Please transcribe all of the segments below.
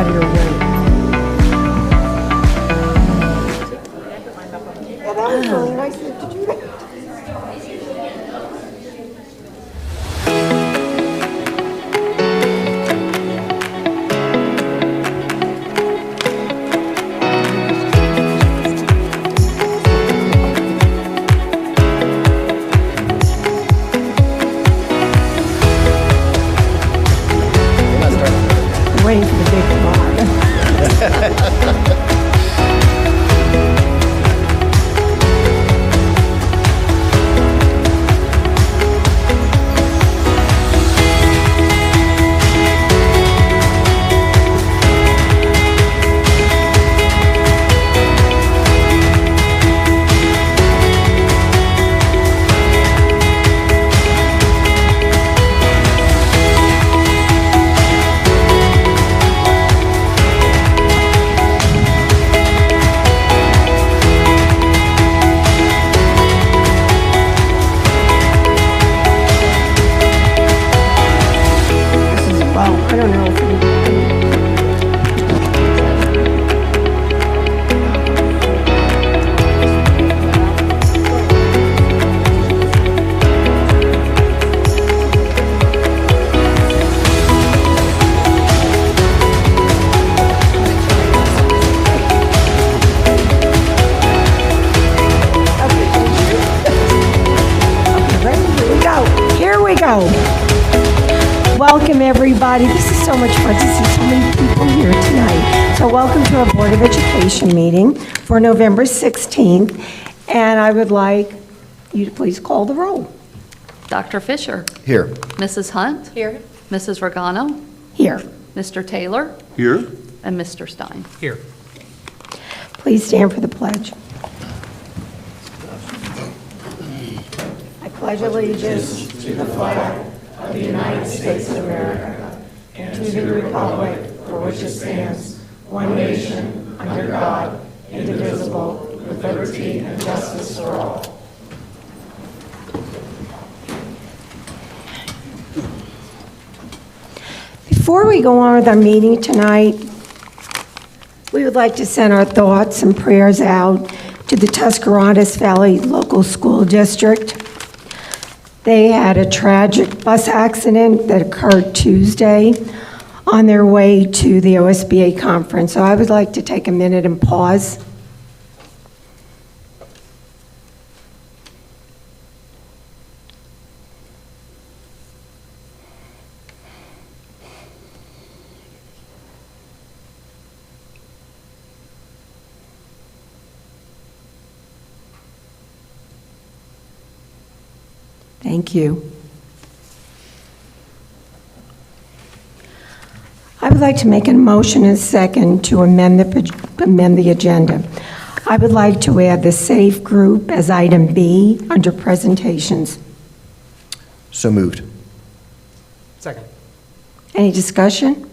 out of your way. Yeah, that was really nice of you to do that. Waiting for the big one. Well, I don't know if Here we go. Welcome, everybody. This is so much fun to see so many people here tonight. So welcome to our Board of Education meeting for November 16th. And I would like you to please call the roll. Dr. Fisher. Here. Mrs. Hunt. Here. Mrs. Regano. Here. Mr. Taylor. Here. And Mr. Stein. Here. Please stand for the pledge. I pledge allegiance to the flag of the United States of America and to the republic for which it stands, one nation, under God, indivisible, with liberty and justice for all. Before we go on with our meeting tonight, we would like to send our thoughts and prayers out to the Tuscarawas Valley Local School District. They had a tragic bus accident that occurred Tuesday on their way to the OSBA conference. So I would like to take a minute and pause. Thank you. I would like to make a motion and second to amend the agenda. I would like to add the SAFE group as item B under presentations. So moved. Second. Any discussion?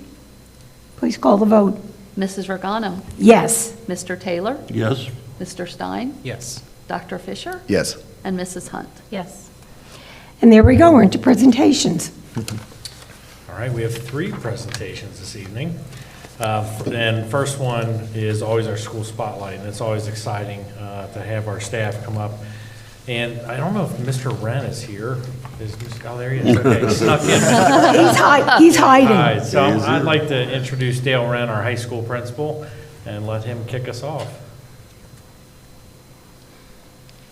Please call the vote. Mrs. Regano. Yes. Mr. Taylor. Yes. Mr. Stein. Yes. Dr. Fisher. Yes. And Mrs. Hunt. Yes. And there we go, we're into presentations. All right, we have 3 presentations this evening. And first one is always our school spotlight, and it's always exciting to have our staff come up. And I don't know if Mr. Wren is here. Oh, there he is. Okay, he snuck in. He's hiding. All right, so I'd like to introduce Dale Wren, our high school principal, and let him kick us off.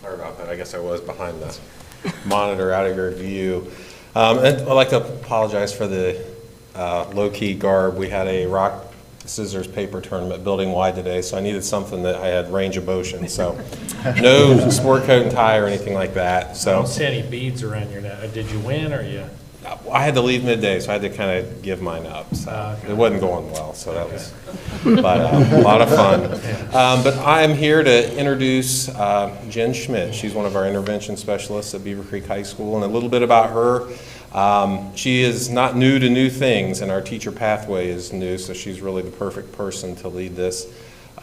Sorry about that. I guess I was behind the monitor out of your view. And I'd like to apologize for the low-key garb. We had a rock, scissors, paper tournament building-wide today, so I needed something that I had range of motion. So no sport coat and tie or anything like that. I So don't see any beads around your neck. Did you win or you? I had to leave midday, so I had to kind of give mine up. So Okay. it wasn't going well, so that was, but a lot of fun. But I am here to introduce Jen Schmidt. She's one of our intervention specialists at Beaver Creek High School, and a little bit about her. She is not new to new things, and our teacher pathway is new, so she's really the perfect person to lead this.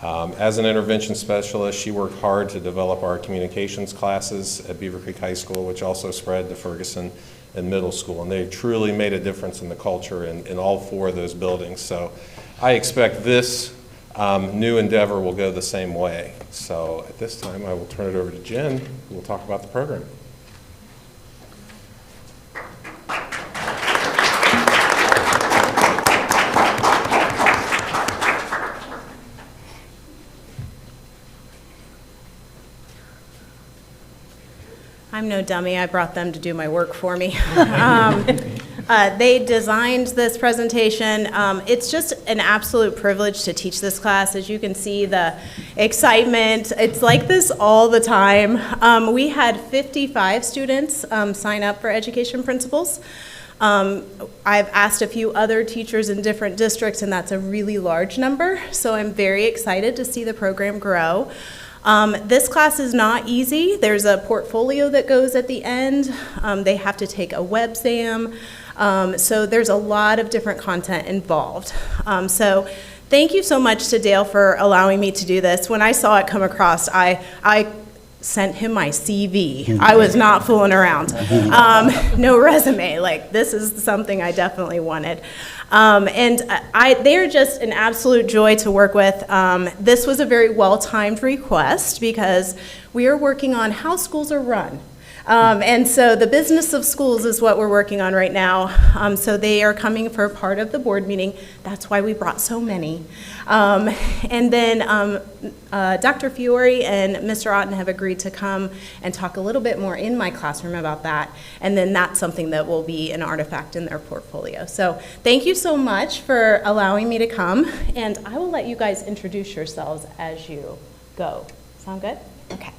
As an intervention specialist, she worked hard to develop our communications classes at Beaver Creek High School, which also spread to Ferguson and middle school, and they truly made a difference in the culture in all 4 of those buildings. So I expect this new endeavor will go the same way. So at this time, I will turn it over to Jen, who will talk about the program. I'm no dummy. I brought them to do my work for me. They designed this presentation. It's just an absolute privilege to teach this class. As you can see, the excitement, it's like this all the time. We had 55 students sign up for Education Principles. I've asked a few other teachers in different districts, and that's a really large number. So I'm very excited to see the program grow. This class is not easy. There's a portfolio that goes at the end. They have to take a web exam. So there's a lot of different content involved. So thank you so much to Dale for allowing me to do this. When I saw it come across, I sent him my CV. I was not fooling around. No resume, like this is something I definitely wanted. They are just an absolute joy to work with. This was a very well-timed request because we are working on how schools are run. And so the business of schools is what we're working on right now. So they are coming for part of the board meeting. That's why we brought so many. And then Dr. Fiore and Mr. Otten have agreed to come and talk a little bit more in my classroom about that. And then that's something that will be an artifact in their portfolio. So thank you so much for allowing me to come. And I will let you guys introduce yourselves as you go. Sound good? Okay.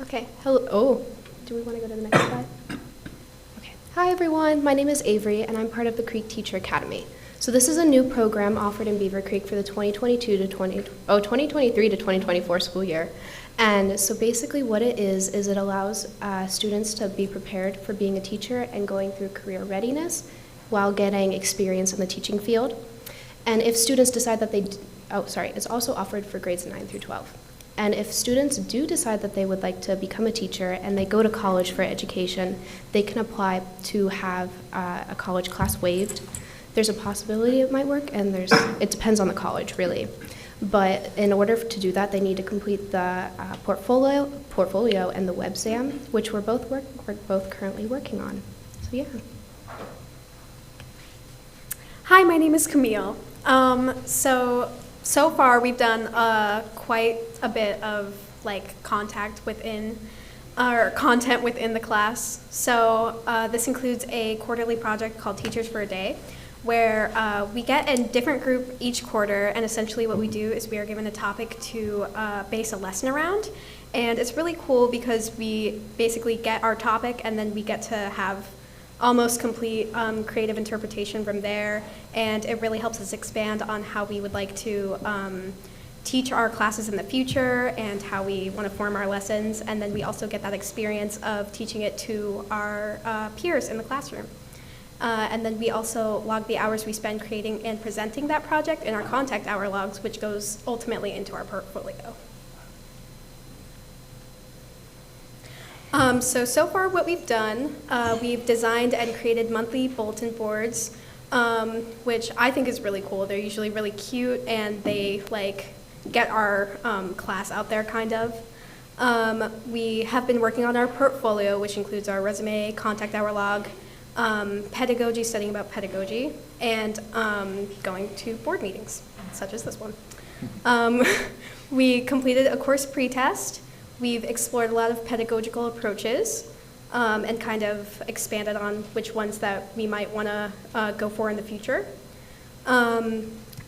Okay, hello, oh, do we want to go to the next slide? Okay, hi everyone, my name is Avery and I'm part of the Creek Teacher Academy. So this is a new program offered in Beaver Creek for the 2023 to 2024 school year. And so basically what it is it allows students to be prepared for being a teacher and going through career readiness while getting experience in the teaching field. And if students decide that it's also offered for grades 9 through 12. And if students do decide that they would like to become a teacher and they go to college for education, they can apply to have a college class waived. There's a possibility it might work, and it depends on the college, really. But in order to do that, they need to complete the portfolio and the web exam, which we're both currently working on. So yeah. Hi, my name is Camille. So far we've done quite a bit of content within the class. So this includes a quarterly project called Teachers for a Day, where we get a different group each quarter, and essentially what we do is we are given a topic to base a lesson around. And it's really cool because we basically get our topic and then we get to have almost complete creative interpretation from there, and it really helps us expand on how we would like to teach our classes in the future and how we want to form our lessons, and then we also get that experience of teaching it to our peers in the classroom. And then we also log the hours we spend creating and presenting that project in our contact hour logs, which goes ultimately into our portfolio. So far what we've done, we've designed and created monthly bulletin boards, which I think is really cool. They're usually really cute and they get our class out there kind of. We have been working on our portfolio, which includes our resume, contact hour log, pedagogy, studying about pedagogy, and going to board meetings, such as this one. We completed a course pretest. We've explored a lot of pedagogical approaches and kind of expanded on which ones that we might want to go for in the future.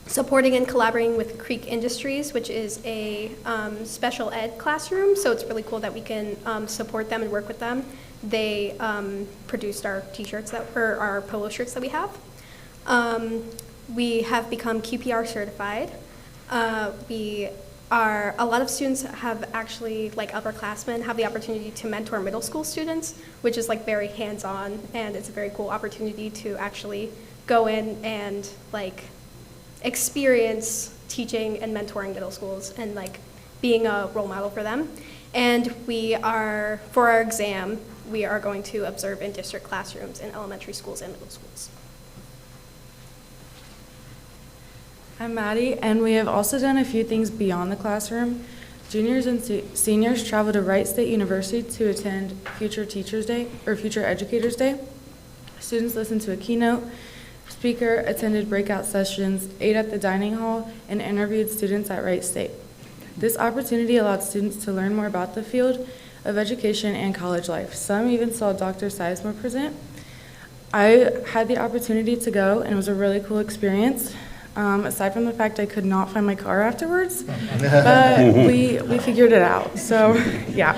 Supporting and collaborating with Creek Industries, which is a special ed classroom, so it's really cool that we can support them and work with them. They produced our t-shirts, or our polo shirts that we have. We have become QPR certified. A lot of students have actually, upperclassmen, have the opportunity to mentor middle school students, which is very hands-on, and it's a very cool opportunity to actually go in and experience teaching and mentoring middle schools and being a role model for them. And for our exam, we are going to observe in district classrooms in elementary schools and middle schools. I'm Maddie, and we have also done a few things beyond the classroom. Juniors and seniors travel to Wright State University to attend Future Teachers Day or Future Educators Day. Students listened to a keynote speaker, attended breakout sessions, ate at the dining hall, and interviewed students at Wright State. This opportunity allowed students to learn more about the field of education and college life. Some even saw Dr. Sizemore present. I had the opportunity to go, and it was a really cool experience. Aside from the fact I could not find my car afterwards, but we figured it out, so yeah.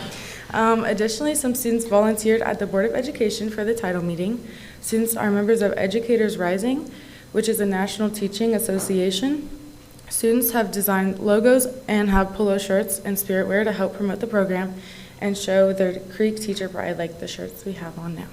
Additionally, some students volunteered at the Board of Education for the title meeting. Students are members of Educators Rising, which is a national teaching association. Students have designed logos and have polo shirts and spirit wear to help promote the program and show their Creek teacher pride like the shirts we have on now.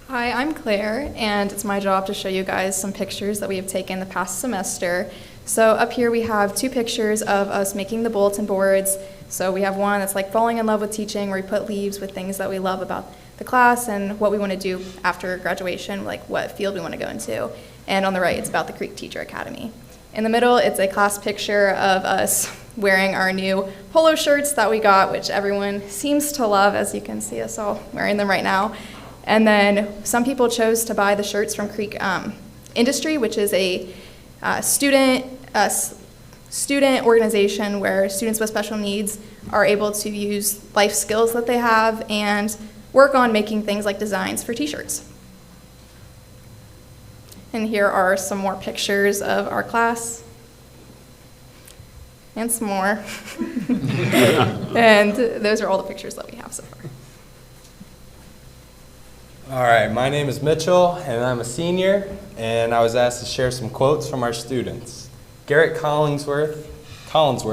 Hi, I'm Claire, and it's my job to show you guys some pictures that we have taken the past semester. So up here we have 2 pictures of us making the bulletin boards. So we have one that's like falling in love with teaching, where we put leaves with things that we love about the class and what we want to do after graduation, like what field we want to go into. And on the right, it's about the Creek Teacher Academy. In the middle, it's a class picture of us wearing our new polo shirts that we got, which everyone seems to love, as you can see us all wearing them right now. And then some people chose to buy the shirts from Creek Industry, which is a student organization where students with special needs are able to use life skills that they have and work on making things like designs for t-shirts. And here are some more pictures of our class. And some more. And those are all the pictures that we have so far. All right, my name is Mitchell, and I'm a senior, and I was asked to share some quotes from our students. Garrett Collinsworth,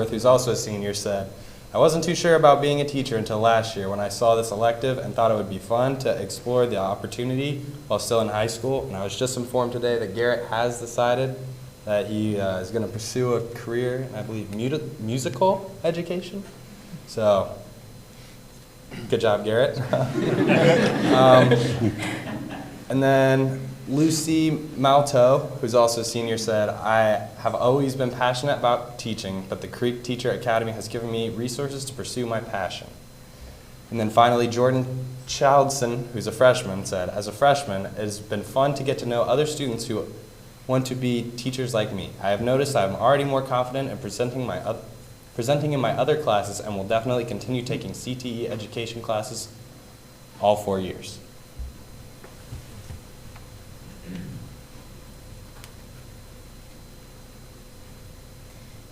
who's also a senior, said, "I wasn't too sure about being a teacher until last year when I saw this elective and thought it would be fun to explore the opportunity while still in high school, and I was just informed today that Garrett has decided that he is going to pursue a career in, I believe, musical education. So, good job, Garrett." And then Lucy Malto, who's also a senior, said, "I have always been passionate about teaching, but the Creek Teacher Academy has given me resources to pursue my passion." And then finally, Jordan Childson, who's a freshman, said, "As a freshman, it has been fun to get to know other students who want to be teachers like me. I have noticed I am already more confident in presenting in my other classes and will definitely continue taking CTE education classes all 4 years."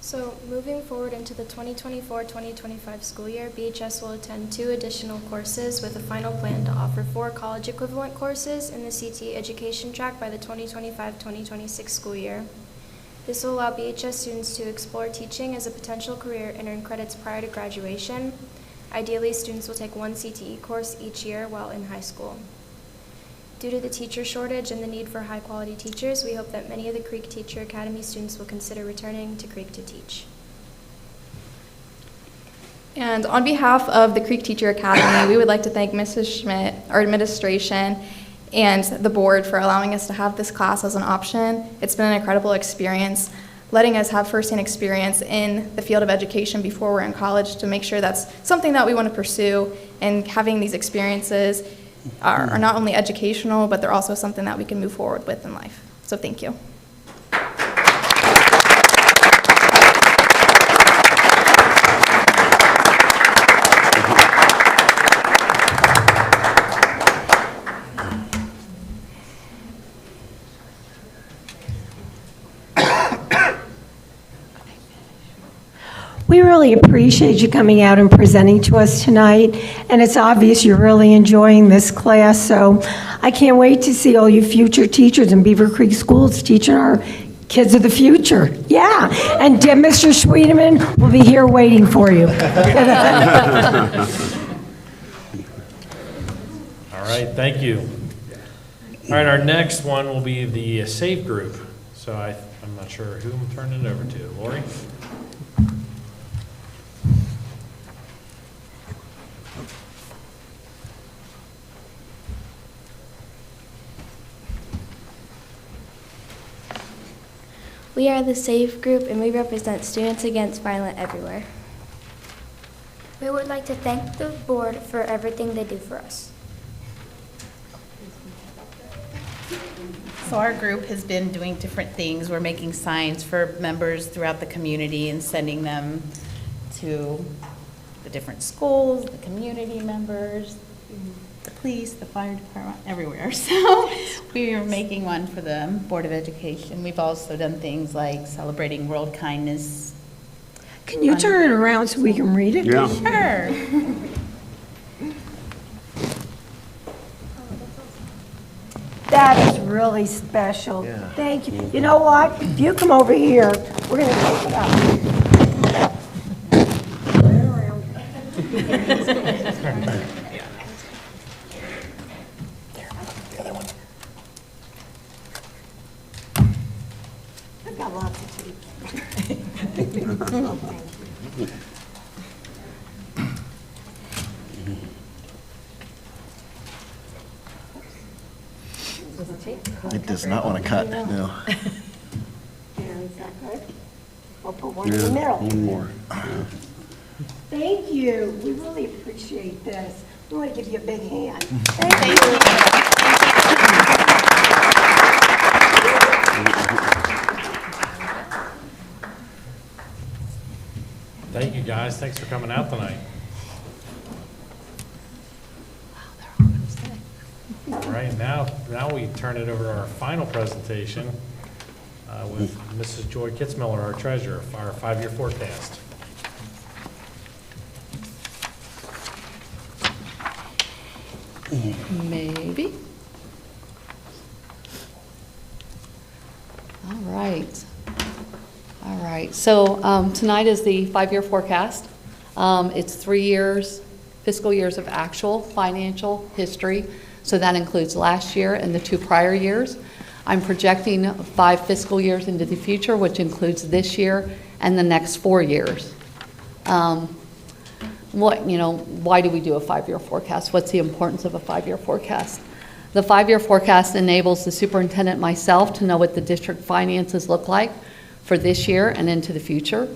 So moving forward into the 2024-2025 school year, BHS will attend 2 additional courses with a final plan to offer 4 college equivalent courses in the CTE education track by the 2025-2026 school year. This will allow BHS students to explore teaching as a potential career and earn credits prior to graduation. Ideally, students will take 1 CTE course each year while in high school. Due to the teacher shortage and the need for high-quality teachers, we hope that many of the Creek Teacher Academy students will consider returning to Creek to teach. And on behalf of the Creek Teacher Academy, we would like to thank Mrs. Schmidt, our administration, and the board for allowing us to have this class as an option. It's been an incredible experience, letting us have firsthand experience in the field of education before we're in college to make sure that's something that we want to pursue, and having these experiences are not only educational, but they're also something that we can move forward with in life. So thank you. We really appreciate you coming out and presenting to us tonight, and it's obvious you're really enjoying this class, so I can't wait to see all you future teachers in Beaver Creek Schools teaching our kids of the future. Yeah, and Mr. Schwedeman will be here waiting for you. All right, thank you. All right, our next one will be the SAFE group. So I'm not sure who I'm turning it over to. Lori? We are the SAFE group, and we represent Students Against Violence Everywhere. We would like to thank the board for everything they do for us. So our group has been doing different things. We're making signs for members throughout the community and sending them to the different schools, the community members, the police, the fire department, everywhere. So we are making one for the Board of Education. We've also done things like celebrating World Kindness. Can you turn it around so we can read it? Yeah. Sure. That is really special. Yeah. Thank you. You know what? If you come over here, we're going to take it up. Turn it around. I've got lots of teeth. It does not want to cut, no. There, is that good? We'll put one in the middle. One more. Thank you. We really appreciate this. We want to give you a big hand. Thank you, guys. Thanks for coming out tonight. All right, now we turn it over to our final presentation with Mrs. Joy Kitzmiller, our treasurer, for our 5-year forecast. Maybe. All right. All right. So tonight is the 5-year forecast. It's 3 years, fiscal years of actual financial history. So that includes last year and the 2 prior years. I'm projecting 5 fiscal years into the future, which includes this year and the next 4 years. Why do we do a 5-year forecast? What's the importance of a 5-year forecast? The 5-year forecast enables the superintendent and myself to know what the district finances look like for this year and into the future.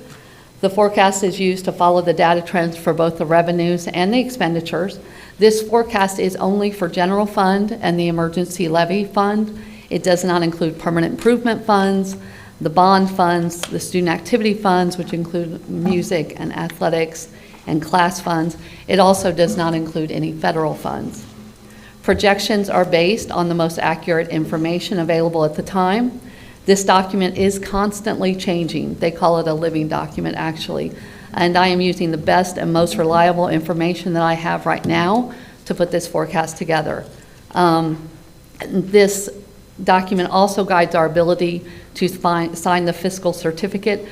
The forecast is used to follow the data trends for both the revenues and the expenditures. This forecast is only for general fund and the emergency levy fund. It does not include permanent improvement funds, the bond funds, the student activity funds, which include music and athletics and class funds. It also does not include any federal funds. Projections are based on the most accurate information available at the time. This document is constantly changing. They call it a living document, actually. And I am using the best and most reliable information that I have right now to put this forecast together. This document also guides our ability to sign the fiscal certificate,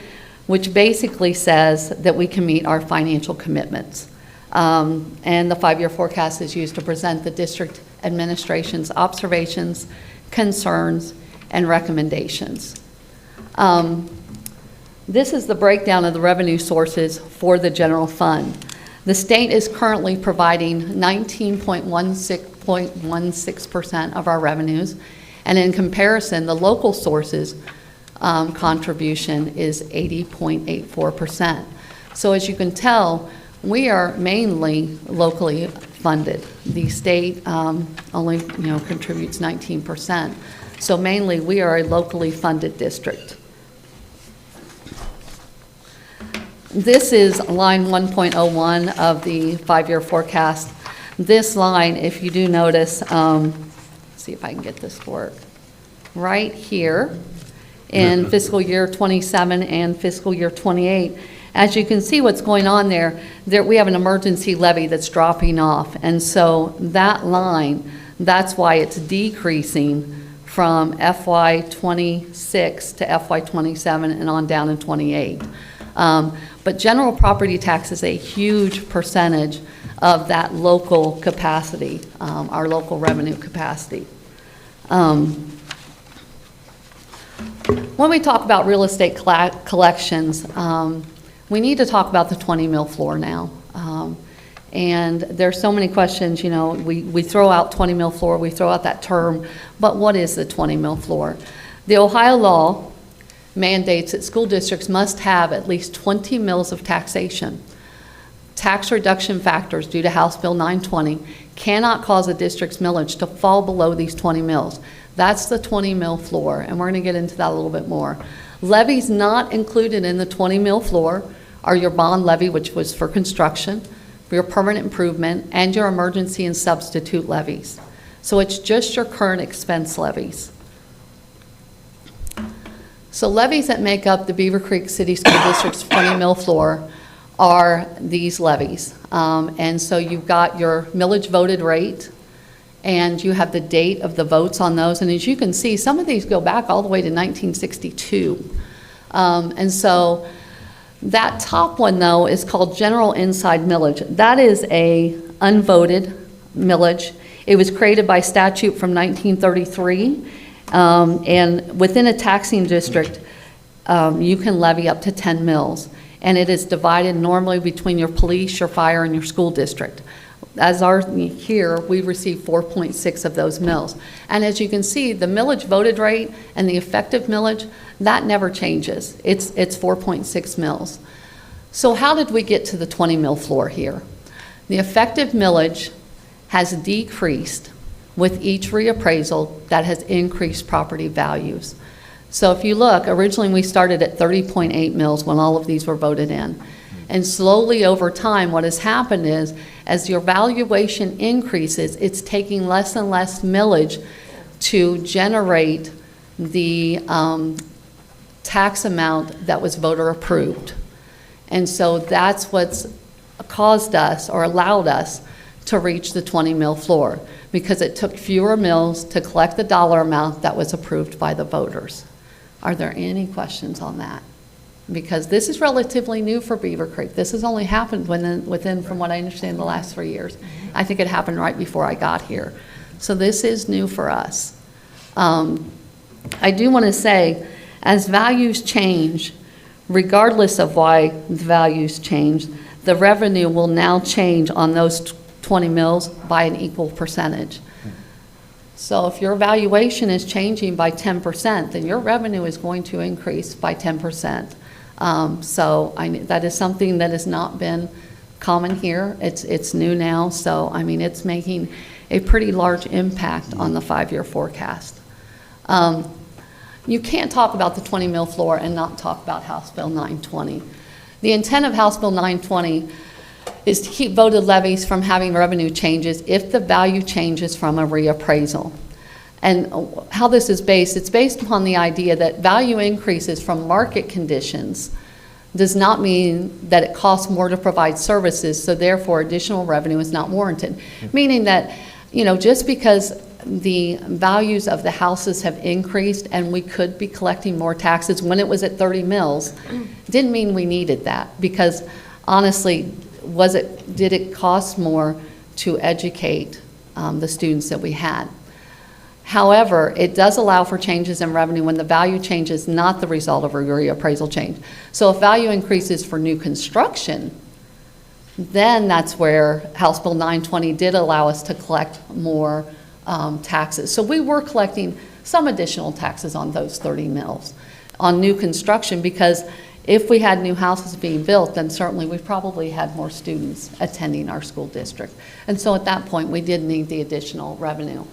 which basically says that we can meet our financial commitments. And the 5-year forecast is used to present the district administration's observations, concerns, and recommendations. This is the breakdown of the revenue sources for the general fund. The state is currently providing 19.16% of our revenues, and in comparison, the local sources contribution is 80.84%. So as you can tell, we are mainly locally funded. The state only contributes 19%. So mainly we are a locally funded district. This is line 1.01 of the 5-year forecast. This line, if you do notice, see if I can get this to work, right here in fiscal year 27 and fiscal year 28, as you can see what's going on there, we have an emergency levy that's dropping off. And so that line, that's why it's decreasing from FY 26 to FY 27 and on down in 28. But general property tax is a huge percentage of that local capacity, our local revenue capacity. When we talk about real estate collections, we need to talk about the 20 mil floor now. And there's so many questions, we throw out 20 mil floor, we throw out that term, but what is the 20 mil floor? The Ohio law mandates that school districts must have at least 20 mills of taxation. Tax reduction factors due to House Bill 920 cannot cause a district's millage to fall below these 20 mills. That's the 20 mill floor, and we're going to get into that a little bit more. Levies not included in the 20 mill floor are your bond levy, which was for construction, your permanent improvement, and your emergency and substitute levies. So it's just your current expense levies. So levies that make up the Beaver Creek City School District's 20 mill floor are these levies. And so you've got your millage voted rate, and you have the date of the votes on those. And as you can see, some of these go back all the way to 1962. And so that top one, though, is called General Inside Millage. That is a unvoted millage. It was created by statute from 1933. And within a taxing district, you can levy up to 10 mills. And it is divided normally between your police, your fire, and your school district. As here, we receive 4.6 of those mills. And as you can see, the millage voted rate and the effective millage, that never changes. It's 4.6 mills. So how did we get to the 20 mill floor here? The effective millage has decreased with each reappraisal that has increased property values. So if you look, originally we started at 30.8 mills when all of these were voted in. And slowly over time, what has happened is, as your valuation increases, it's taking less and less millage to generate the tax amount that was voter approved. And so that's what's caused us or allowed us to reach the 20 mill floor, because it took fewer mills to collect the dollar amount that was approved by the voters. Are there any questions on that? Because this is relatively new for Beaver Creek. This has only happened within, from what I understand, the last 3 years. I think it happened right before I got here. So this is new for us. I do want to say, as values change, regardless of why the values change, the revenue will now change on those 20 mills by an equal percentage. So if your valuation is changing by 10%, then your revenue is going to increase by 10%. That is something that has not been common here. It's new now, so I mean, it's making a pretty large impact on the 5-year forecast. You can't talk about the 20 mill floor and not talk about House Bill 920. The intent of House Bill 920 is to keep voted levies from having revenue changes if the value changes from a reappraisal. And how this is based, it's based upon the idea that value increases from market conditions does not mean that it costs more to provide services, so therefore additional revenue is not warranted. Meaning that, you know, just because the values of the houses have increased and we could be collecting more taxes when it was at 30 mills, didn't mean we needed that, because honestly, did it cost more to educate the students that we had? However, it does allow for changes in revenue when the value change is not the result of a reappraisal change. So if value increases for new construction, then that's where House Bill 920 did allow us to collect more taxes. So we were collecting some additional taxes on those 30 mills on new construction, because if we had new houses being built, then certainly we probably had more students attending our school district. And so at that point, we did need the additional revenue.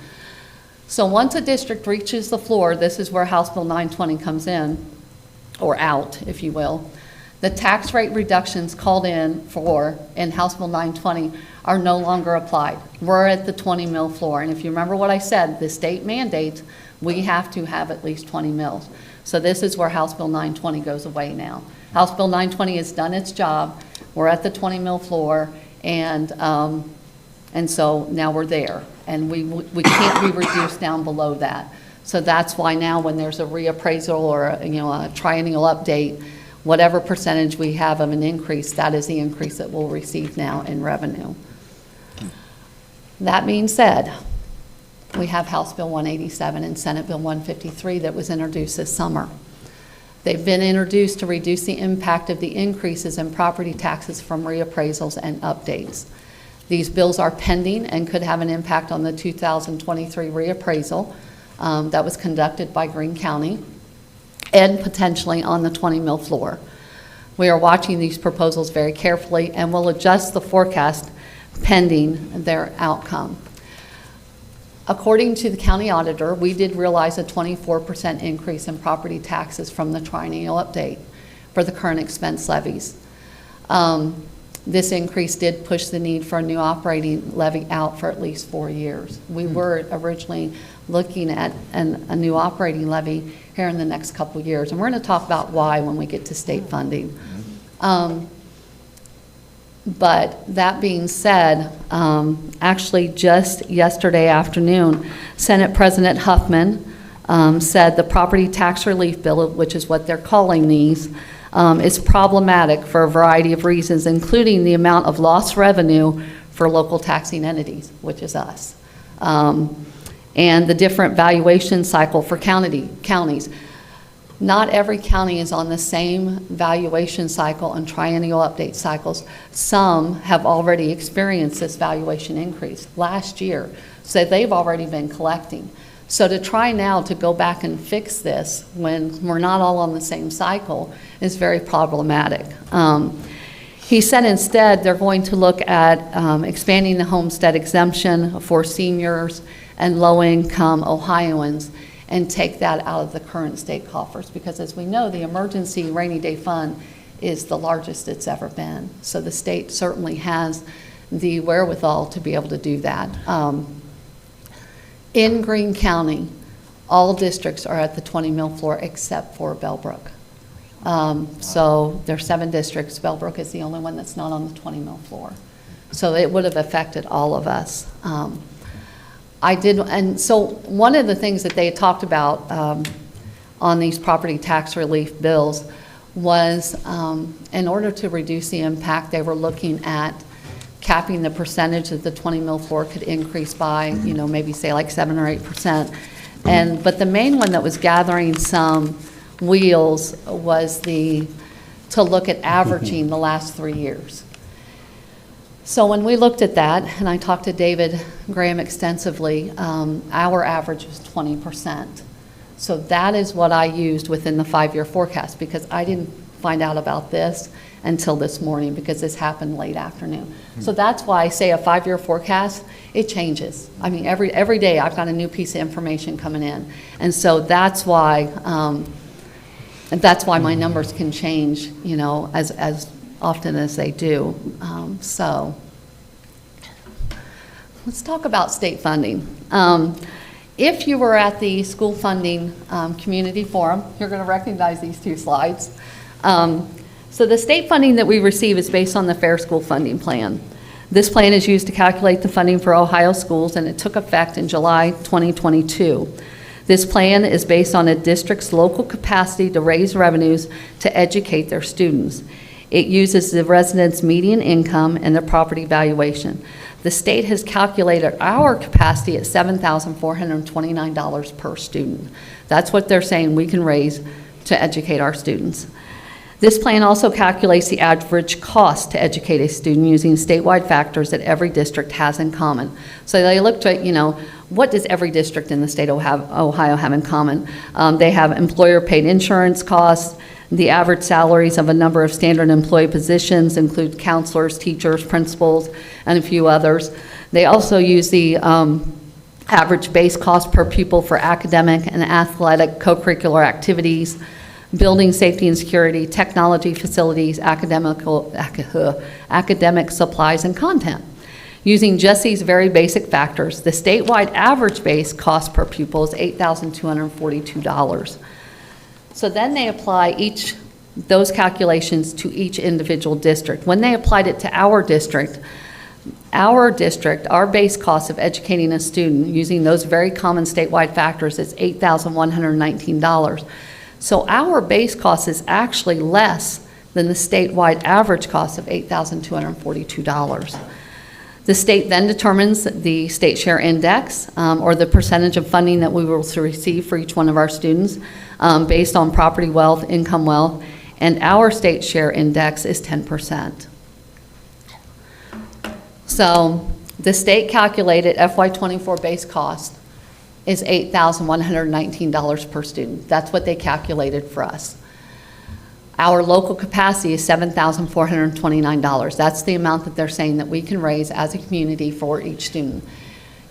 So once a district reaches the floor, this is where House Bill 920 comes in, or out, if you will. The tax rate reductions called in for in House Bill 920 are no longer applied. We're at the 20 mill floor. And if you remember what I said, the state mandates we have to have at least 20 mills. So this is where House Bill 920 goes away now. House Bill 920 has done its job. We're at the 20 mill floor, and so now we're there. And we can't be reduced down below that. So that's why now when there's a reappraisal or a triennial update, whatever percentage we have of an increase, that is the increase that we'll receive now in revenue. That being said, we have House Bill 187 and Senate Bill 153 that was introduced this summer. They've been introduced to reduce the impact of the increases in property taxes from reappraisals and updates. These bills are pending and could have an impact on the 2023 reappraisal that was conducted by Greene County. and potentially on the 20 mil floor. We are watching these proposals very carefully and will adjust the forecast pending their outcome. According to the county auditor, we did realize a 24% increase in property taxes from the triennial update for the current expense levies. This increase did push the need for a new operating levy out for at least 4 years. We were originally looking at a new operating levy here in the next couple years, and we're going to talk about why when we get to state funding. But that being said, actually just yesterday afternoon, Senate President Huffman said the property tax relief bill, which is what they're calling these, is problematic for a variety of reasons, including the amount of lost revenue for local taxing entities, which is us, and the different valuation cycle for counties. Not every county is on the same valuation cycle and triennial update cycles. Some have already experienced this valuation increase last year, so they've already been collecting. So to try now to go back and fix this when we're not all on the same cycle is very problematic. He said instead they're going to look at expanding the homestead exemption for seniors and low-income Ohioans and take that out of the current state coffers, because as we know, the emergency rainy day fund is the largest it's ever been. So the state certainly has the wherewithal to be able to do that. In Greene County, all districts are at the 20 mil floor except for Bellbrook. So there's 7 districts. Bellbrook is the only one that's not on the 20 mil floor. So it would have affected all of us. And so one of the things that they had talked about on these property tax relief bills was in order to reduce the impact, they were looking at capping the percentage that the 20 mil floor could increase by, maybe say like 7 or 8%. But the main one that was gathering some wheels was to look at averaging the last 3 years. So when we looked at that, and I talked to David Graham extensively, our average was 20%. So that is what I used within the 5-year forecast, because I didn't find out about this until this morning, because this happened late afternoon. So that's why I say a 5-year forecast, it changes. I mean, every day I've got a new piece of information coming in. And so that's why my numbers can change, as often as they do. So let's talk about state funding. If you were at the school funding community forum, you're going to recognize these 2 slides. So the state funding that we receive is based on the Fair School Funding Plan. This plan is used to calculate the funding for Ohio schools, and it took effect in July 2022. This plan is based on a district's local capacity to raise revenues to educate their students. It uses the residents' median income and their property valuation. The state has calculated our capacity at $7,429 per student. That's what they're saying we can raise to educate our students. This plan also calculates the average cost to educate a student using statewide factors that every district has in common. So they looked at, what does every district in the state of Ohio have in common? They have employer-paid insurance costs. The average salaries of a number of standard employee positions include counselors, teachers, principals, and a few others. They also use the average base cost per pupil for academic and athletic co-curricular activities, building safety and security, technology facilities, academic supplies, and content. Using just these very basic factors, the statewide average base cost per pupil is $8,242. So then they apply those calculations to each individual district. When they applied it to our district, our base cost of educating a student using those very common statewide factors is $8,119. So our base cost is actually less than the statewide average cost of $8,242. The state then determines the state share index, or the percentage of funding that we will receive for each one of our students based on property wealth, income wealth, and our state share index is 10%. So the state calculated FY24 base cost is $8,119 per student. That's what they calculated for us. Our local capacity is $7,429. That's the amount that they're saying that we can raise as a community for each student.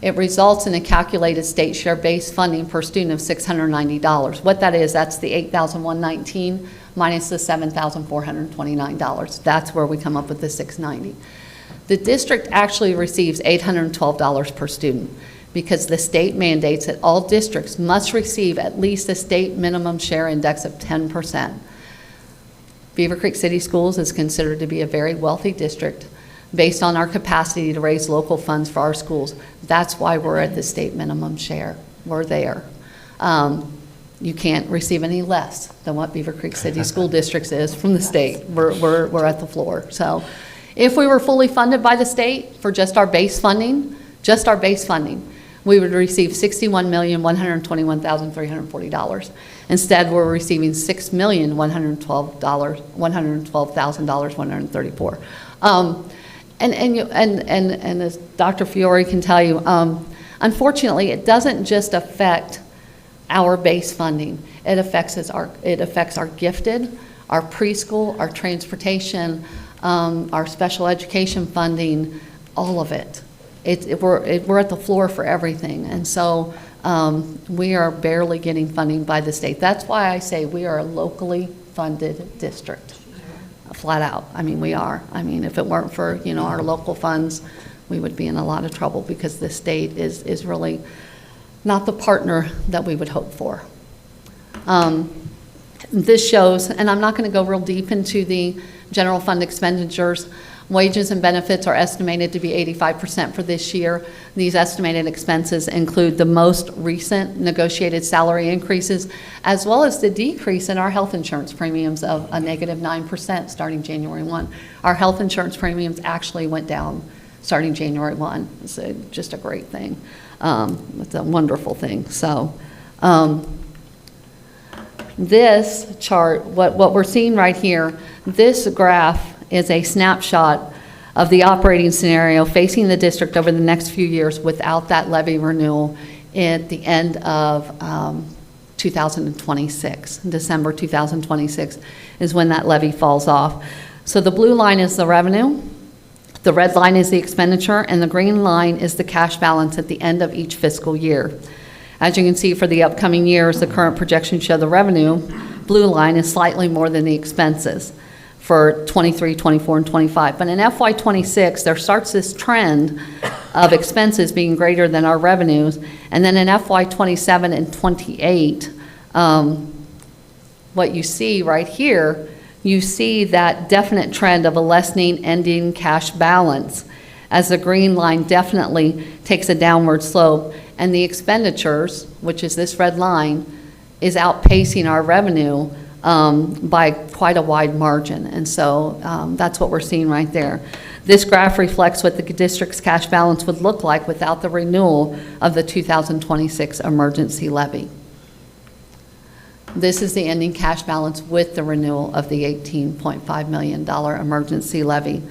It results in a calculated state share-based funding per student of $690. What that is, that's the $8,119 minus the $7,429. That's where we come up with the $690. The district actually receives $812 per student because the state mandates that all districts must receive at least a state minimum share index of 10%. Beaver Creek City Schools is considered to be a very wealthy district based on our capacity to raise local funds for our schools. That's why we're at the state minimum share. We're there. You can't receive any less than what Beaver Creek City School Districts is from the state. We're at the floor. So if we were fully funded by the state for just our base funding, we would receive $61,121,340. Instead, we're receiving $6,112,134. And as Dr. Fiore can tell you, unfortunately, it doesn't just affect our base funding. It affects our gifted, our preschool, our transportation, our special education funding, all of it. We're at the floor for everything, and so we are barely getting funding by the state. That's why I say we are a locally funded district, flat out. I mean, we are. I mean, if it weren't for our local funds, we would be in a lot of trouble because the state is really not the partner that we would hope for. This shows, and I'm not going to go real deep into the general fund expenditures. Wages and benefits are estimated to be 85% for this year. These estimated expenses include the most recent negotiated salary increases, as well as the decrease in our health insurance premiums of a negative 9% starting January 1. Our health insurance premiums actually went down starting January 1. It's just a great thing. It's a wonderful thing. So this chart, what we're seeing right here, this graph is a snapshot of the operating scenario facing the district over the next few years without that levy renewal at the end of 2026. December 2026 is when that levy falls off. So the blue line is the revenue, the red line is the expenditure, and the green line is the cash balance at the end of each fiscal year. As you can see for the upcoming years, the current projections show the revenue, blue line, is slightly more than the expenses for 23, 24, and 25. But in FY26, there starts this trend of expenses being greater than our revenues. And then in FY27 and 28, what you see right here, you see that definite trend of a lessening ending cash balance as the green line definitely takes a downward slope. And the expenditures, which is this red line, is outpacing our revenue by quite a wide margin. And so that's what we're seeing right there. This graph reflects what the district's cash balance would look like without the renewal of the 2026 emergency levy. This is the ending cash balance with the renewal of the $18.5 million emergency levy.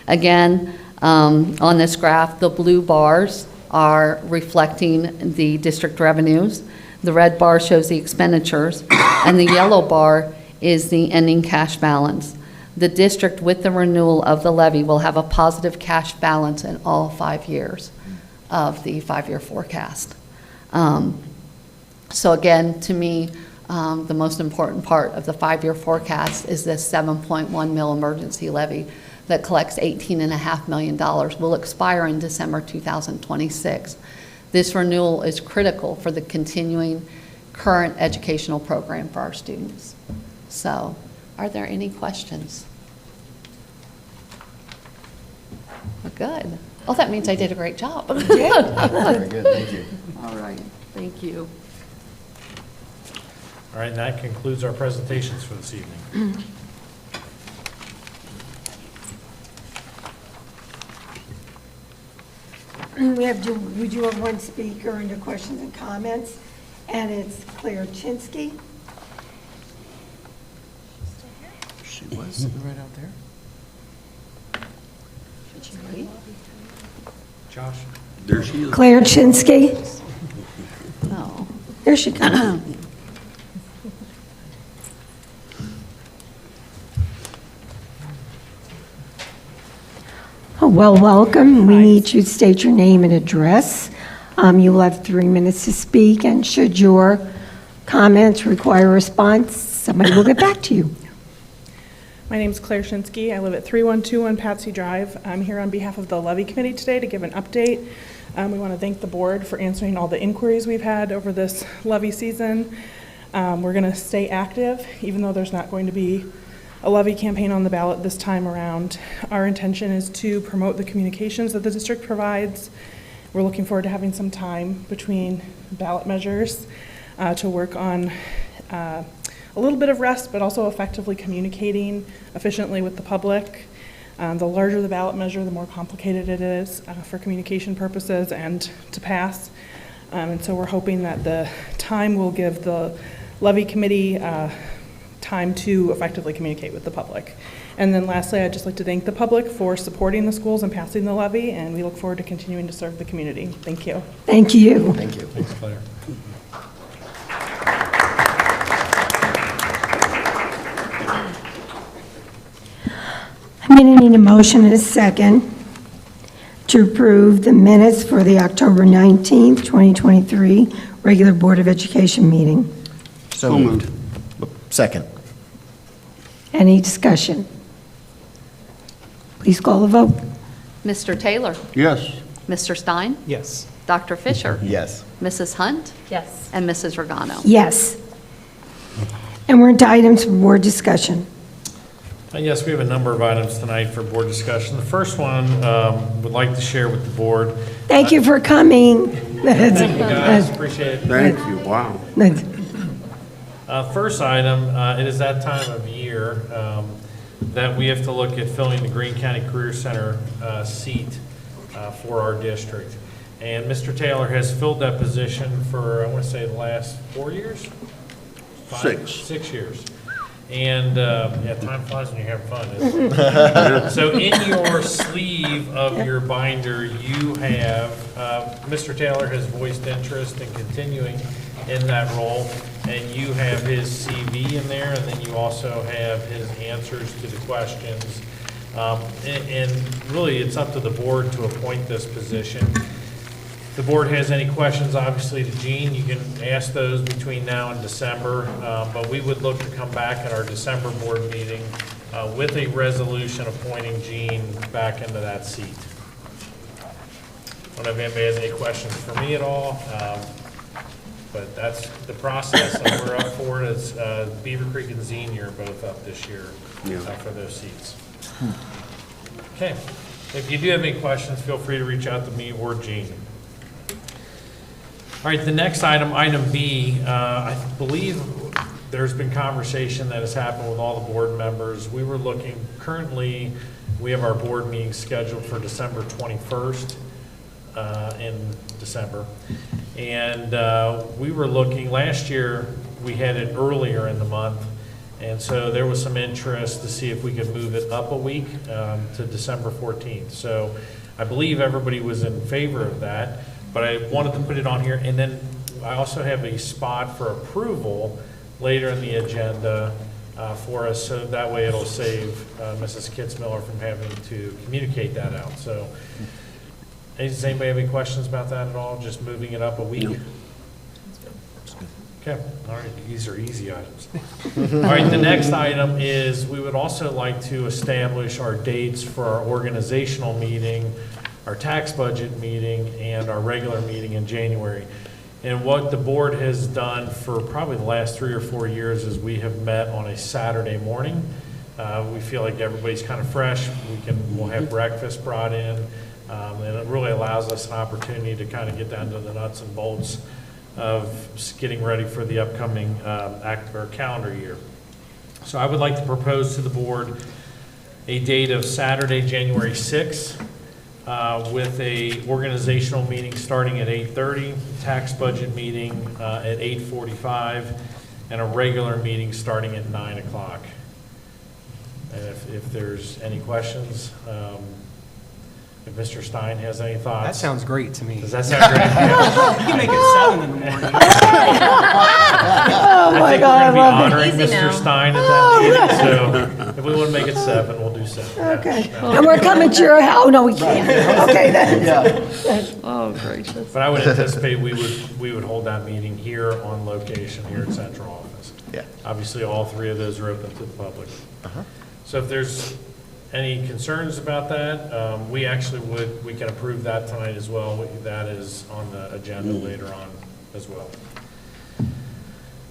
Again, on this graph, the blue bars are reflecting the district revenues. The red bar shows the expenditures, and the yellow bar is the ending cash balance. The district, with the renewal of the levy, will have a positive cash balance in all 5 years of the 5-year forecast. So again, to me, the most important part of the 5-year forecast is this $7.1 mil emergency levy that collects $18.5 million, will expire in December 2026. This renewal is critical for the continuing current educational program for our students. So, are there any questions? Good. Oh, that means I did a great job. Very good, thank you. All right, thank you. All right, and that concludes our presentations for this evening. We do have one speaker under questions and comments, and it's Claire Chinsky. She was sitting right out there. Josh? There she is. Claire Chinsky. Oh. Here she comes. Oh, well, welcome. We need you to state your name and address. You will have 3 minutes to speak, and should your comments require a response, somebody will get back to you. My name is Claire Shinsky. I live at 3121 Patsy Drive. I'm here on behalf of the Levy Committee today to give an update. We want to thank the board for answering all the inquiries we've had over this levy season. We're going to stay active, even though there's not going to be a levy campaign on the ballot this time around. Our intention is to promote the communications that the district provides. We're looking forward to having some time between ballot measures to work on a little bit of rest, but also effectively communicating efficiently with the public. The larger the ballot measure, the more complicated it is for communication purposes and to pass. And so we're hoping that the time will give the levy committee time to effectively communicate with the public. And then lastly, I'd just like to thank the public for supporting the schools and passing the levy, and we look forward to continuing to serve the community. Thank you. Thank you. Thank you. Thanks, Claire. I'm going to need a motion and a second to approve the minutes for the October 19th, 2023 regular Board of Education meeting. So moved. Second. Any discussion? Please call the vote. Mr. Taylor? Yes. Mr. Stein? Yes. Dr. Fisher? Yes. Mrs. Hunt? Yes. And Mrs. Regano? Yes. And we're into items for board discussion. Yes, we have a number of items tonight for board discussion. The first one would like to share with the board. Thank you for coming. Thank you, guys. Appreciate it. Thank you. Wow. First item, it is that time of year that we have to look at filling the Greene County Career Center seat for our district. And Mr. Taylor has filled that position for, I want to say, the last 4 years? 6 years. And, yeah, time flies when you're having fun, isn't it? So in your sleeve of your binder, you have, Mr. Taylor has voiced interest in continuing in that role, and you have his CV in there, and then you also have his answers to the questions. And really, it's up to the board to appoint this position. If the board has any questions, obviously, to Gene, you can ask those between now and December, but we would look to come back at our December board meeting with a resolution appointing Gene back into that seat. I don't know if anybody has any questions for me at all, but that's the process, and we're up for it as Beaver Creek and Xenia are both up this year for those seats. Okay, if you do have any questions, feel free to reach out to me or Gene. All right, the next item, item B, I believe there's been conversation that has happened with all the board members. We were looking, currently, we have our board meeting scheduled for December 21st in December. And we were looking, last year, we had it earlier in the month. And so there was some interest to see if we could move it up a week to December 14th. So I believe everybody was in favor of that. But I wanted to put it on here, and then I also have a spot for approval later in the agenda for us, so that way it'll save Mrs. Kitzmiller from having to communicate that out. So, does anybody have any questions about that at all, just moving it up a week? No. Okay, all right, these are easy items. All right, the next item is we would also like to establish our dates for our organizational meeting, our tax budget meeting, and our regular meeting in January. And what the board has done for probably the last 3 or 4 years is we have met on a Saturday morning. We feel like everybody's kind of fresh. We'll have breakfast brought in, and it really allows us an opportunity to kind of get down to the nuts and bolts of getting ready for the upcoming calendar year. So I would like to propose to the board a date of Saturday, January 6th, with a organizational meeting starting at 8:30, tax budget meeting at 8:45, and a regular meeting starting at 9 o'clock. And if there's any questions, if Mr. Stein has any thoughts. That sounds great to me. Does that sound great? You can make it 7 in the morning. Oh, my God, I I love think we're going to be honoring Easy now. Mr. Stein at that meeting, so if we want to make it 7, we'll do 7. it. Okay. And we're coming to your house. Oh, no, we can't. Okay, then. Oh, gracious. But I would anticipate we would hold that meeting here on location, here at central office. Yeah. Obviously, all 3 of those are open to the public. So if there's any concerns about that, we can approve that tonight as well. That is on the agenda later on as well.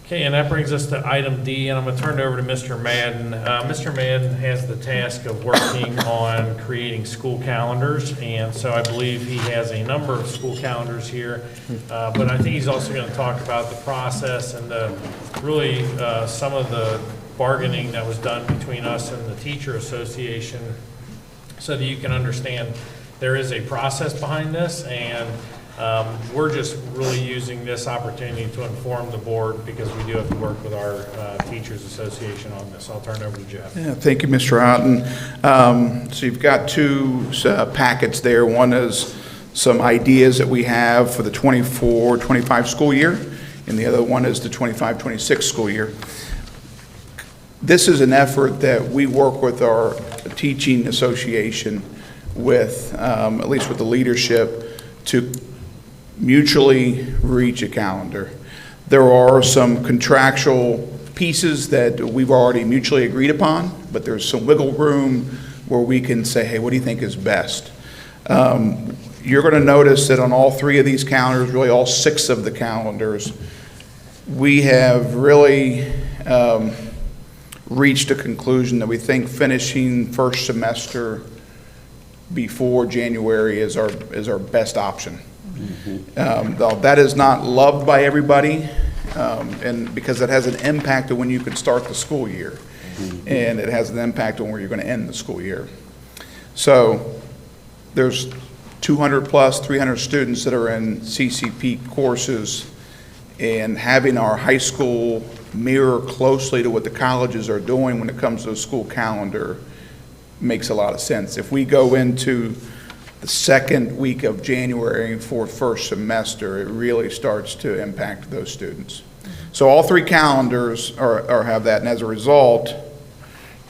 Okay, and that brings us to item D, and I'm going to turn it over to Mr. Madden. Mr. Madden has the task of working on creating school calendars, and so I believe he has a number of school calendars here. But I think he's also going to talk about the process and really some of the bargaining that was done between us and the Teacher Association, so that you can understand there is a process behind this, and we're just really using this opportunity to inform the board because we do have to work with our Teachers Association on this. I'll turn it over to Jeff. Yeah, thank you, Mr. Otten. So you've got 2 packets there. One is some ideas that we have for the 24-25 school year, and the other one is the 25-26 school year. This is an effort that we work with our teaching association with, at least with the leadership, to mutually reach a calendar. There are some contractual pieces that we've already mutually agreed upon, but there's some wiggle room where we can say, hey, what do you think is best? You're going to notice that on all 3 of these calendars, really all 6 of the calendars, we have really reached a conclusion that we think finishing first semester before January is our best option. Though that is not loved by everybody, and because it has an impact on when you can start the school year, and it has an impact on where you're going to end the school year. So there's 200 plus 300 students that are in CCP courses, and having our high school mirror closely to what the colleges are doing when it comes to the school calendar makes a lot of sense. If we go into the second week of January for first semester, it really starts to impact those students. So all 3 calendars have that, and as a result,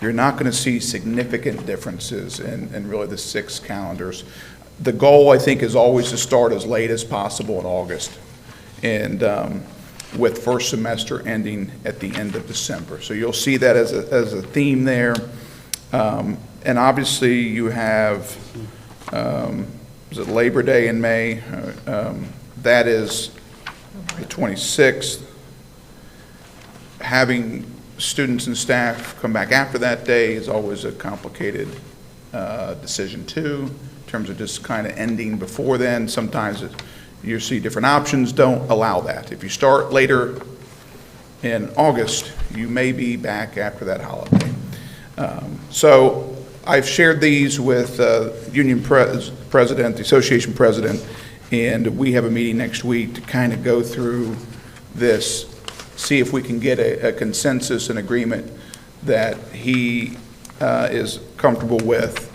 you're not going to see significant differences in really the 6 calendars. The goal, I think, is always to start as late as possible in August, and with first semester ending at the end of December. So you'll see that as a theme there. And obviously you have, is it Labor Day in May? That is the 26th. Having students and staff come back after that day is always a complicated decision too, in terms of just kind of ending before then. Sometimes you see different options don't allow that. If you start later in August, you may be back after that holiday. So I've shared these with union president, the association president, and we have a meeting next week to kind of go through this, see if we can get a consensus and agreement that he is comfortable with,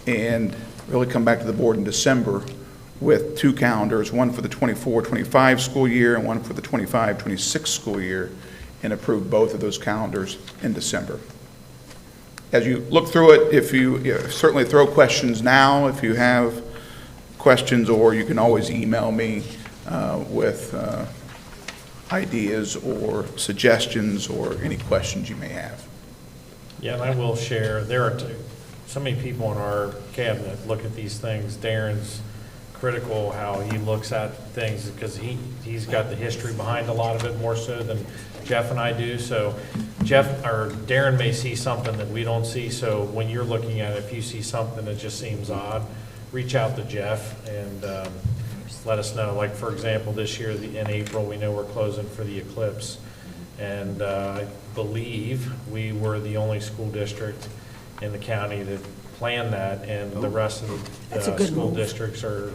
and really come back to the board in December with 2 calendars, one for the 24-25 school year and one for the 25-26 school year, and approve both of those calendars in December. As you look through it, if you certainly throw questions now if you have questions, or you can always email me with ideas or suggestions or any questions you may have. Yeah, and I will share, there are so many people in our cabinet look at these things. Darren's critical how he looks at things because he's got the history behind a lot of it more so than Jeff and I do. So Darren may see something that we don't see. So when you're looking at it, if you see something that just seems odd, reach out to Jeff and let us know. Like, for example, this year in April, we know we're closing for the eclipse. And I believe we were the only school district in the county that planned that, and the rest of the school districts are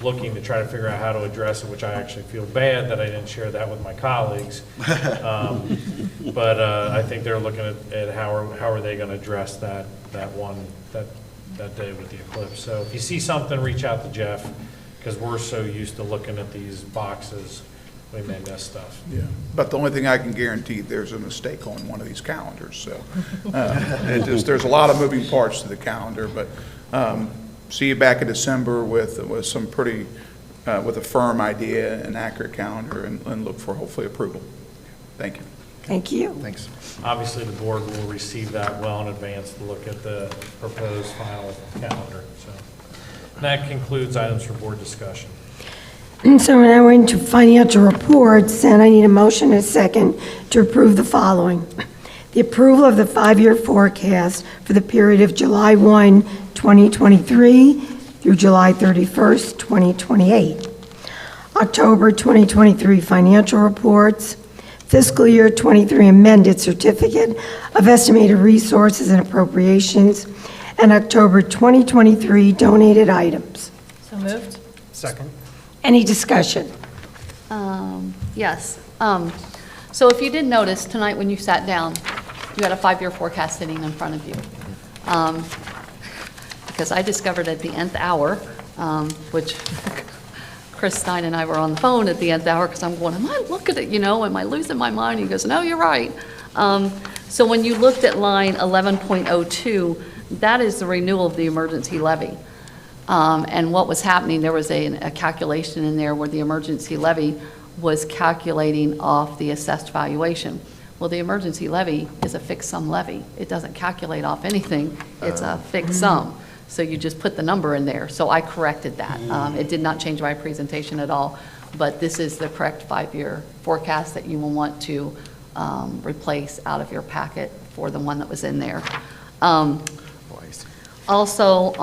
looking to try to figure out how to address it, which I actually feel bad that I didn't share that with my colleagues. But I think they're looking at how are they going to address that that day with the eclipse. So if you see something, reach out to Jeff, because we're so used to looking at these boxes, we may miss stuff. Yeah, but the only thing I can guarantee, there's a mistake on one of these calendars, so. There's a lot of moving parts to the calendar, but see you back in December with some pretty, with a firm idea and accurate calendar, and look for hopefully approval. Thank you. Thank you. Thanks. Obviously, the board will receive that well in advance to look at the proposed final calendar, so. That concludes items for board discussion. And so now we're into financial reports, and I need a motion and a second to approve the following. The approval of the 5-year forecast for the period of July 1, 2023 through July 31st, 2028. October 2023 financial reports, fiscal year 23 amended certificate of estimated resources and appropriations, and October 2023 donated items. So moved? Second. Any discussion? Yes. So if you did notice, tonight when you sat down, you had a 5-year forecast sitting in front of you. Because I discovered at the nth hour, which Chris Stein and I were on the phone at the nth hour, because I'm going, am I looking at, am I losing my mind? He goes, no, you're right. So when you looked at line 11.02, that is the renewal of the emergency levy. And what was happening, there was a calculation in there where the emergency levy was calculating off the assessed valuation. Well, the emergency levy is a fixed sum levy. It doesn't calculate off anything. It's a fixed sum. So you just put the number in there. So I corrected that. It did not change my presentation at all, but this is the correct 5-year forecast that you will want to replace out of your packet for the one that was in there. Also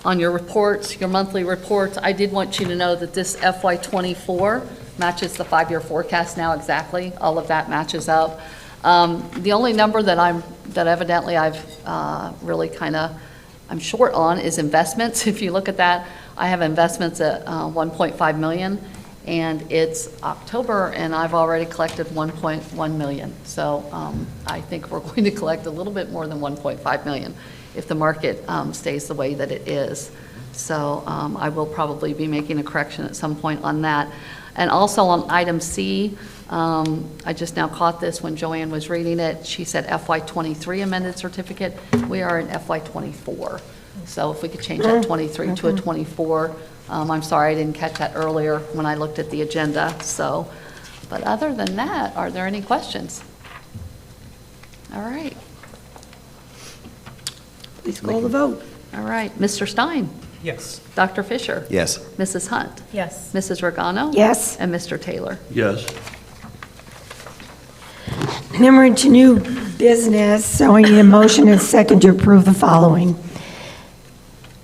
on your reports, your monthly reports, I did want you to know that this FY24 matches the 5-year forecast now exactly. All of that matches up. The only number that evidently I've really I'm short on is investments. If you look at that, I have investments at 1.5 million, and it's October, and I've already collected 1.1 million. So I think we're going to collect a little bit more than 1.5 million if the market stays the way that it is. So I will probably be making a correction at some point on that. And also on item C, I just now caught this when Joanne was reading it. She said FY23 amended certificate. We are in FY24. So if we could change that 23 to a 24. I'm sorry I didn't catch that earlier when I looked at the agenda. So, but other than that, are there any questions? All right. Please call the vote. All right. Mr. Stein? Yes. Dr. Fisher? Yes. Mrs. Hunt? Yes. Mrs. Regano? Yes. And Mr. Taylor? Yes. Then we're into new business, so I need a motion and a second to approve the following.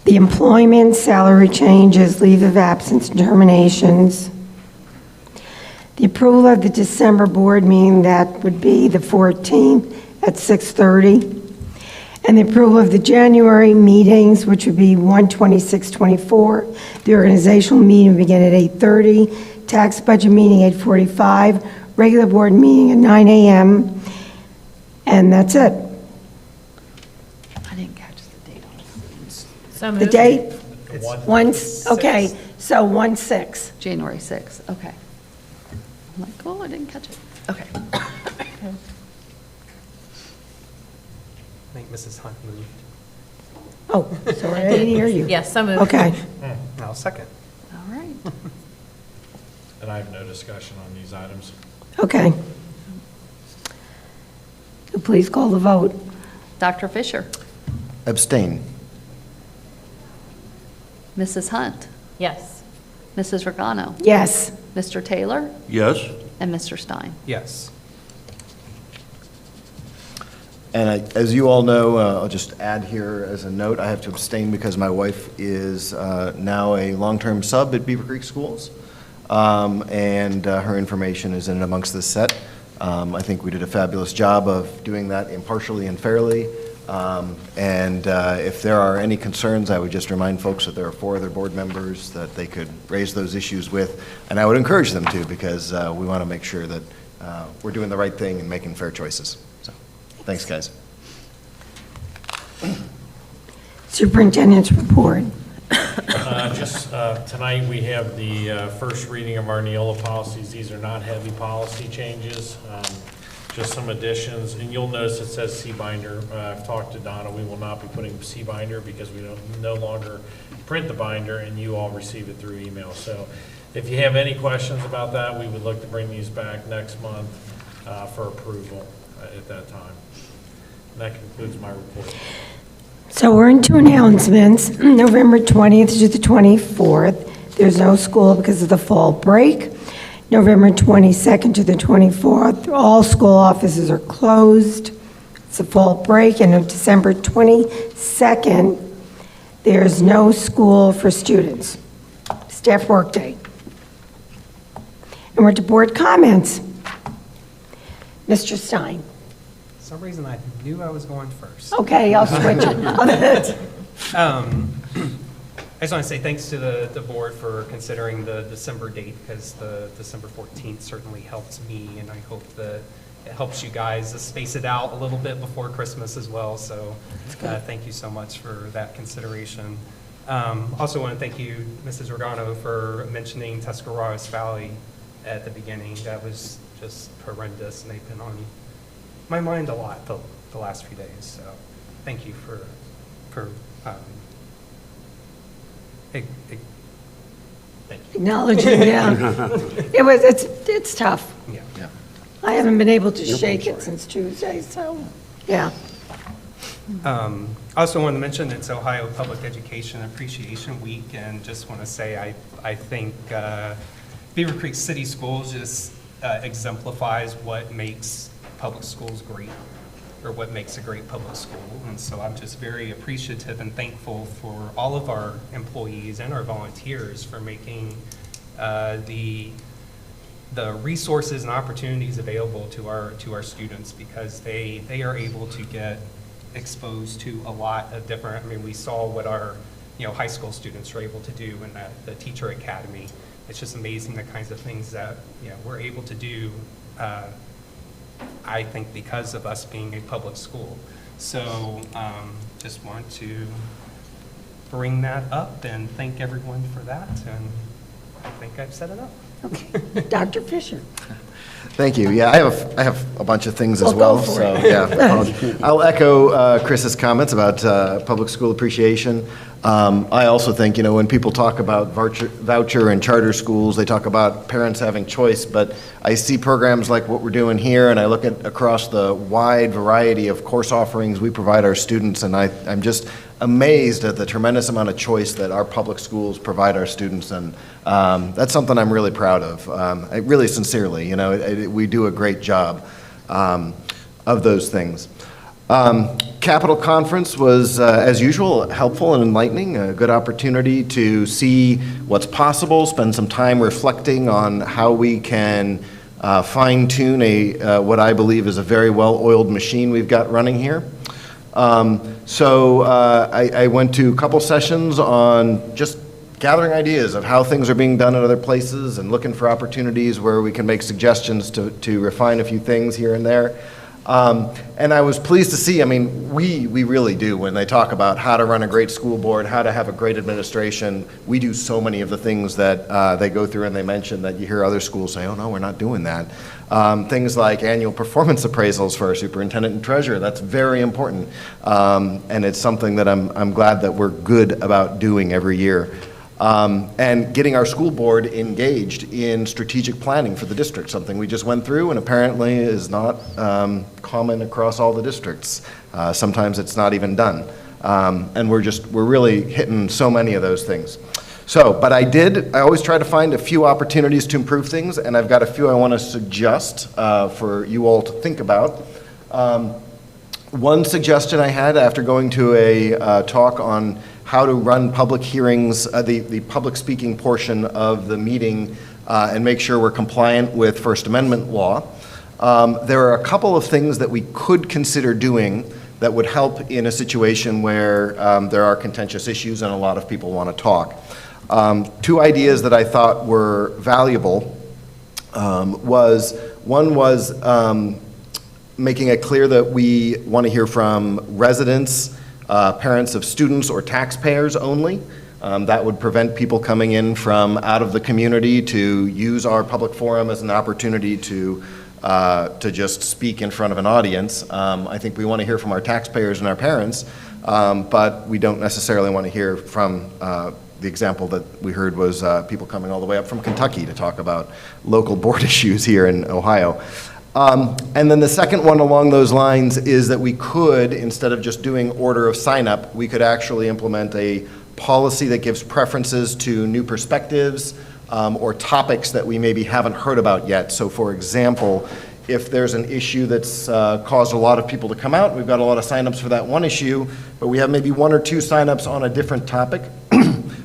The employment, salary changes, leave of absence, and terminations. The approval of the December board meeting, that would be the 14th at 6:30. And the approval of the January meetings, which would be 1/26/24. The organizational meeting would begin at 8:30. Tax budget meeting 8:45. Regular board meeting at 9 a.m. And that's it. I didn't catch the date on it. So The moved? date? One. Okay, so 1/6. January 6th, okay. I'm like, oh, I didn't catch it. Okay. I think Mrs. Hunt moved. Oh, sorry, I didn't hear you. Yes, so moved. Okay. I'll second. All right. And I have no discussion on these items. Okay. Please call the vote. Dr. Fisher? Abstain. Mrs. Hunt? Yes. Mrs. Regano? Yes. Mr. Taylor? Yes. And Mr. Stein? Yes. And as you all know, I'll just add here as a note, I have to abstain because my wife is now a long-term sub at Beaver Creek Schools, and her information is in and amongst this set. I think we did a fabulous job of doing that impartially and fairly, and if there are any concerns, I would just remind folks that there are 4 other board members that they could raise those issues with, and I would encourage them to, because we want to make sure that we're doing the right thing and making fair choices. So, thanks, guys. Superintendent's report. Tonight, we have the first reading of our Neola policies. These are not heavy policy changes, just some additions. And you'll notice it says C-binder. I've talked to Donna. We will not be putting C-binder because we no longer print the binder, and you all receive it through email. So if you have any questions about that, we would look to bring these back next month for approval at that time. And that concludes my report. So we're into announcements. November 20th to the 24th, there's no school because of the fall break. November 22nd to the 24th, all school offices are closed. It's a fall break. And on December 22nd, there's no school for students. Staff workday. And we're to board comments. Mr. Stein. For some reason, I knew I was going first. Okay, I'll switch it. I just want to say thanks to the board for considering the December date, because the December 14th certainly helps me, and I hope that it helps you guys space it out a little bit before Christmas as well. So thank you so much for that consideration. Also want to thank you, Mrs. Regano, for mentioning Tuscarawas Valley at the beginning. That was just horrendous, and they've been on my mind a lot the last few days. So thank you for thank you. Acknowledging, yeah. It's tough. Yeah. I haven't been able to shake it since Tuesday, so, yeah. I also want to mention it's Ohio Public Education Appreciation Week, and just want to say I think Beaver Creek City Schools just exemplifies what makes public schools great, or what makes a great public school. And so I'm just very appreciative and thankful for all of our employees and our volunteers for making the resources and opportunities available to our students, because they are able to get exposed to a lot of different, we saw what our high school students are able to do in the Teacher Academy. It's just amazing the kinds of things that we're able to do, I think, because of us being a public school. So just want to bring that up and thank everyone for that, and I think I've set it up. Okay. Dr. Fisher. Thank you. Yeah, I have a bunch of things as Well, well. go for So it. yeah, I'll echo Chris's comments about public school appreciation. I also think, when people talk about voucher and charter schools, they talk about parents having choice, but I see programs like what we're doing here, and I look at across the wide variety of course offerings we provide our students, and I'm just amazed at the tremendous amount of choice that our public schools provide our students, and that's something I'm really proud of. Really sincerely, we do a great job of those things. Capitol Conference was, as usual, helpful and enlightening, a good opportunity to see what's possible, spend some time reflecting on how we can fine-tune what I believe is a very well-oiled machine we've got running here. So I went to a couple sessions on just gathering ideas of how things are being done in other places and looking for opportunities where we can make suggestions to refine a few things here and there. And I was pleased to see, we really do, when they talk about how to run a great school board, how to have a great administration, we do so many of the things that they go through and they mention that you hear other schools say, oh no, we're not doing that. Things like annual performance appraisals for our superintendent and treasurer, that's very important. And it's something that I'm glad that we're good about doing every year. And getting our school board engaged in strategic planning for the district, something we just went through and apparently is not common across all the districts. Sometimes it's not even done. And we're really hitting so many of those things. So, but I always try to find a few opportunities to improve things, and I've got a few I want to suggest for you all to think about. One suggestion I had after going to a talk on how to run public hearings, the public speaking portion of the meeting, and make sure we're compliant with First Amendment law. There are a couple of things that we could consider doing that would help in a situation where there are contentious issues and a lot of people want to talk. Two ideas that I thought were valuable was making it clear that we want to hear from residents, parents of students or taxpayers only. That would prevent people coming in from out of the community to use our public forum as an opportunity to just speak in front of an audience. I think we want to hear from our taxpayers and our parents, but we don't necessarily want to hear from the example that we heard was people coming all the way up from Kentucky to talk about local board issues here in Ohio. And then the second one along those lines is that we could, instead of just doing order of sign-up, we could actually implement a policy that gives preferences to new perspectives or topics that we maybe haven't heard about yet. So for example, if there's an issue that's caused a lot of people to come out, we've got a lot of signups for that one issue, but we have maybe 1 or 2 signups on a different topic,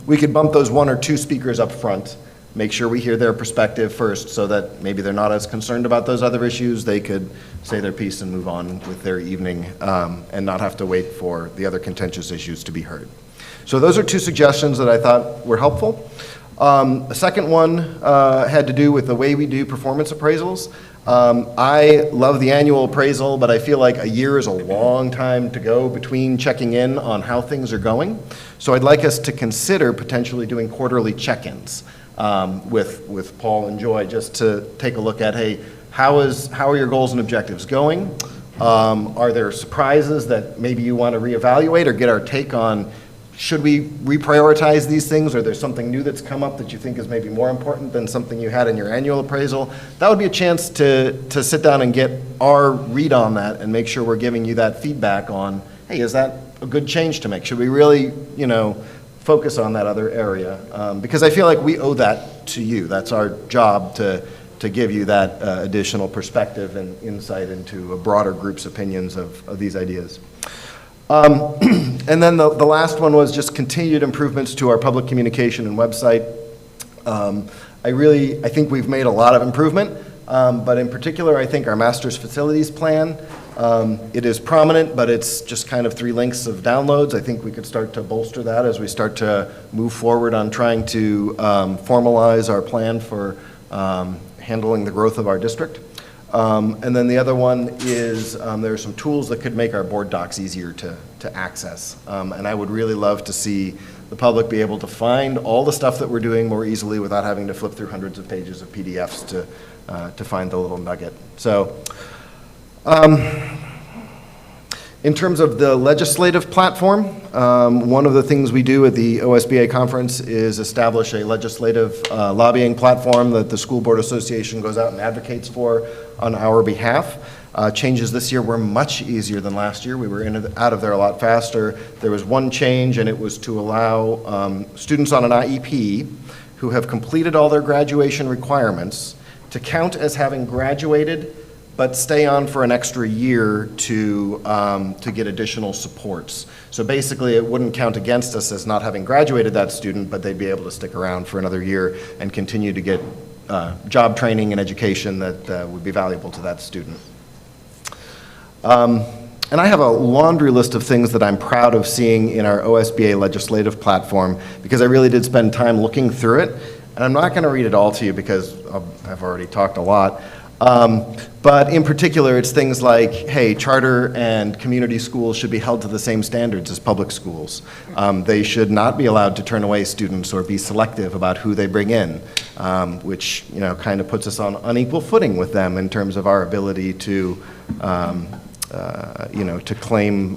we could bump those 1 or 2 speakers up front, make sure we hear their perspective first so that maybe they're not as concerned about those other issues. They could say their piece and move on with their evening and not have to wait for the other contentious issues to be heard. So those are 2 suggestions that I thought were helpful. The second one had to do with the way we do performance appraisals. I love the annual appraisal, but I feel like a year is a long time to go between checking in on how things are going. So I'd like us to consider potentially doing quarterly check-ins with Paul and Joy, just to take a look at, hey, how are your goals and objectives going? Are there surprises that maybe you want to reevaluate or get our take on? Should we reprioritize these things, or there's something new that's come up that you think is maybe more important than something you had in your annual appraisal? That would be a chance to sit down and get our read on that and make sure we're giving you that feedback on, hey, is that a good change to make? Should we really, focus on that other area? Because I feel like we owe that to you. That's our job to give you that additional perspective and insight into a broader group's opinions of these ideas. And then the last one was just continued improvements to our public communication and website. I think we've made a lot of improvement, but in particular, I think our master's facilities plan, it is prominent, but it's just kind of 3 links of downloads. I think we could start to bolster that as we start to move forward on trying to formalize our plan for handling the growth of our district. And then the other one is there are some tools that could make our board docs easier to access. And I would really love to see the public be able to find all the stuff that we're doing more easily without having to flip through hundreds of pages of PDFs to find the little nugget. So in terms of the legislative platform, one of the things we do at the OSBA conference is establish a legislative lobbying platform that the School Board Association goes out and advocates for on our behalf. Changes this year were much easier than last year. We were out of there a lot faster. There was one change, and it was to allow students on an IEP who have completed all their graduation requirements to count as having graduated but stay on for an extra year to get additional supports. So basically, it wouldn't count against us as not having graduated that student, but they'd be able to stick around for another year and continue to get job training and education that would be valuable to that student. And I have a laundry list of things that I'm proud of seeing in our OSBA legislative platform, because I really did spend time looking through it. And I'm not going to read it all to you because I've already talked a lot. But in particular, it's things like, hey, charter and community schools should be held to the same standards as public schools. They should not be allowed to turn away students or be selective about who they bring in, which kind of puts us on unequal footing with them in terms of our ability to to claim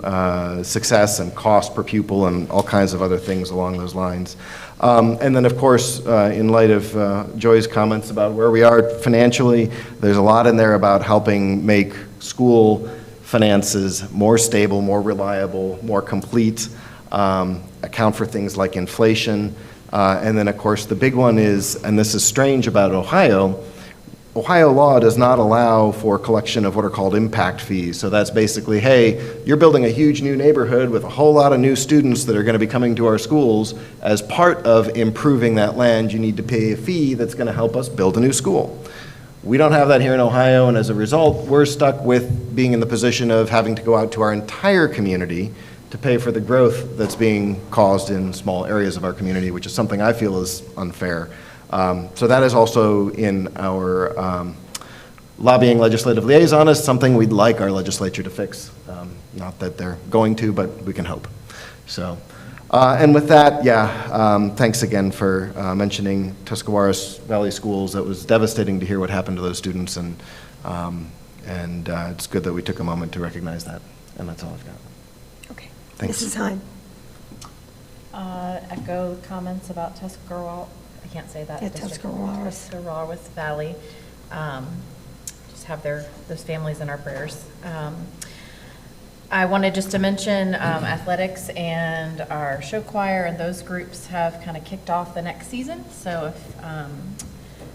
success and cost per pupil and all kinds of other things along those lines. And then, of course, in light of Joy's comments about where we are financially, there's a lot in there about helping make school finances more stable, more reliable, more complete, account for things like inflation. And then, of course, the big one is, and this is strange about Ohio law does not allow for collection of what are called impact fees. So that's basically, hey, you're building a huge new neighborhood with a whole lot of new students that are going to be coming to our schools. As part of improving that land, you need to pay a fee that's going to help us build a new school. We don't have that here in Ohio, and as a result, we're stuck with being in the position of having to go out to our entire community to pay for the growth that's being caused in small areas of our community, which is something I feel is unfair. So that is also in our lobbying legislative liaison, is something we'd like our legislature to fix. Not that they're going to, but we can hope. So, and with that, thanks again for mentioning Tuscarawas Valley Schools. It was devastating to hear what happened to those students, and it's good that we took a moment to recognize that. And that's all I've got. Okay. Thanks. Mrs. Hine. Echo comments about Tuscarawas, I can't say that. Yeah, district. Tuscarawas. Tuscarawas Valley. Just have those families in our prayers. I wanted just to mention athletics and our show choir and those groups have kind of kicked off the next season. So if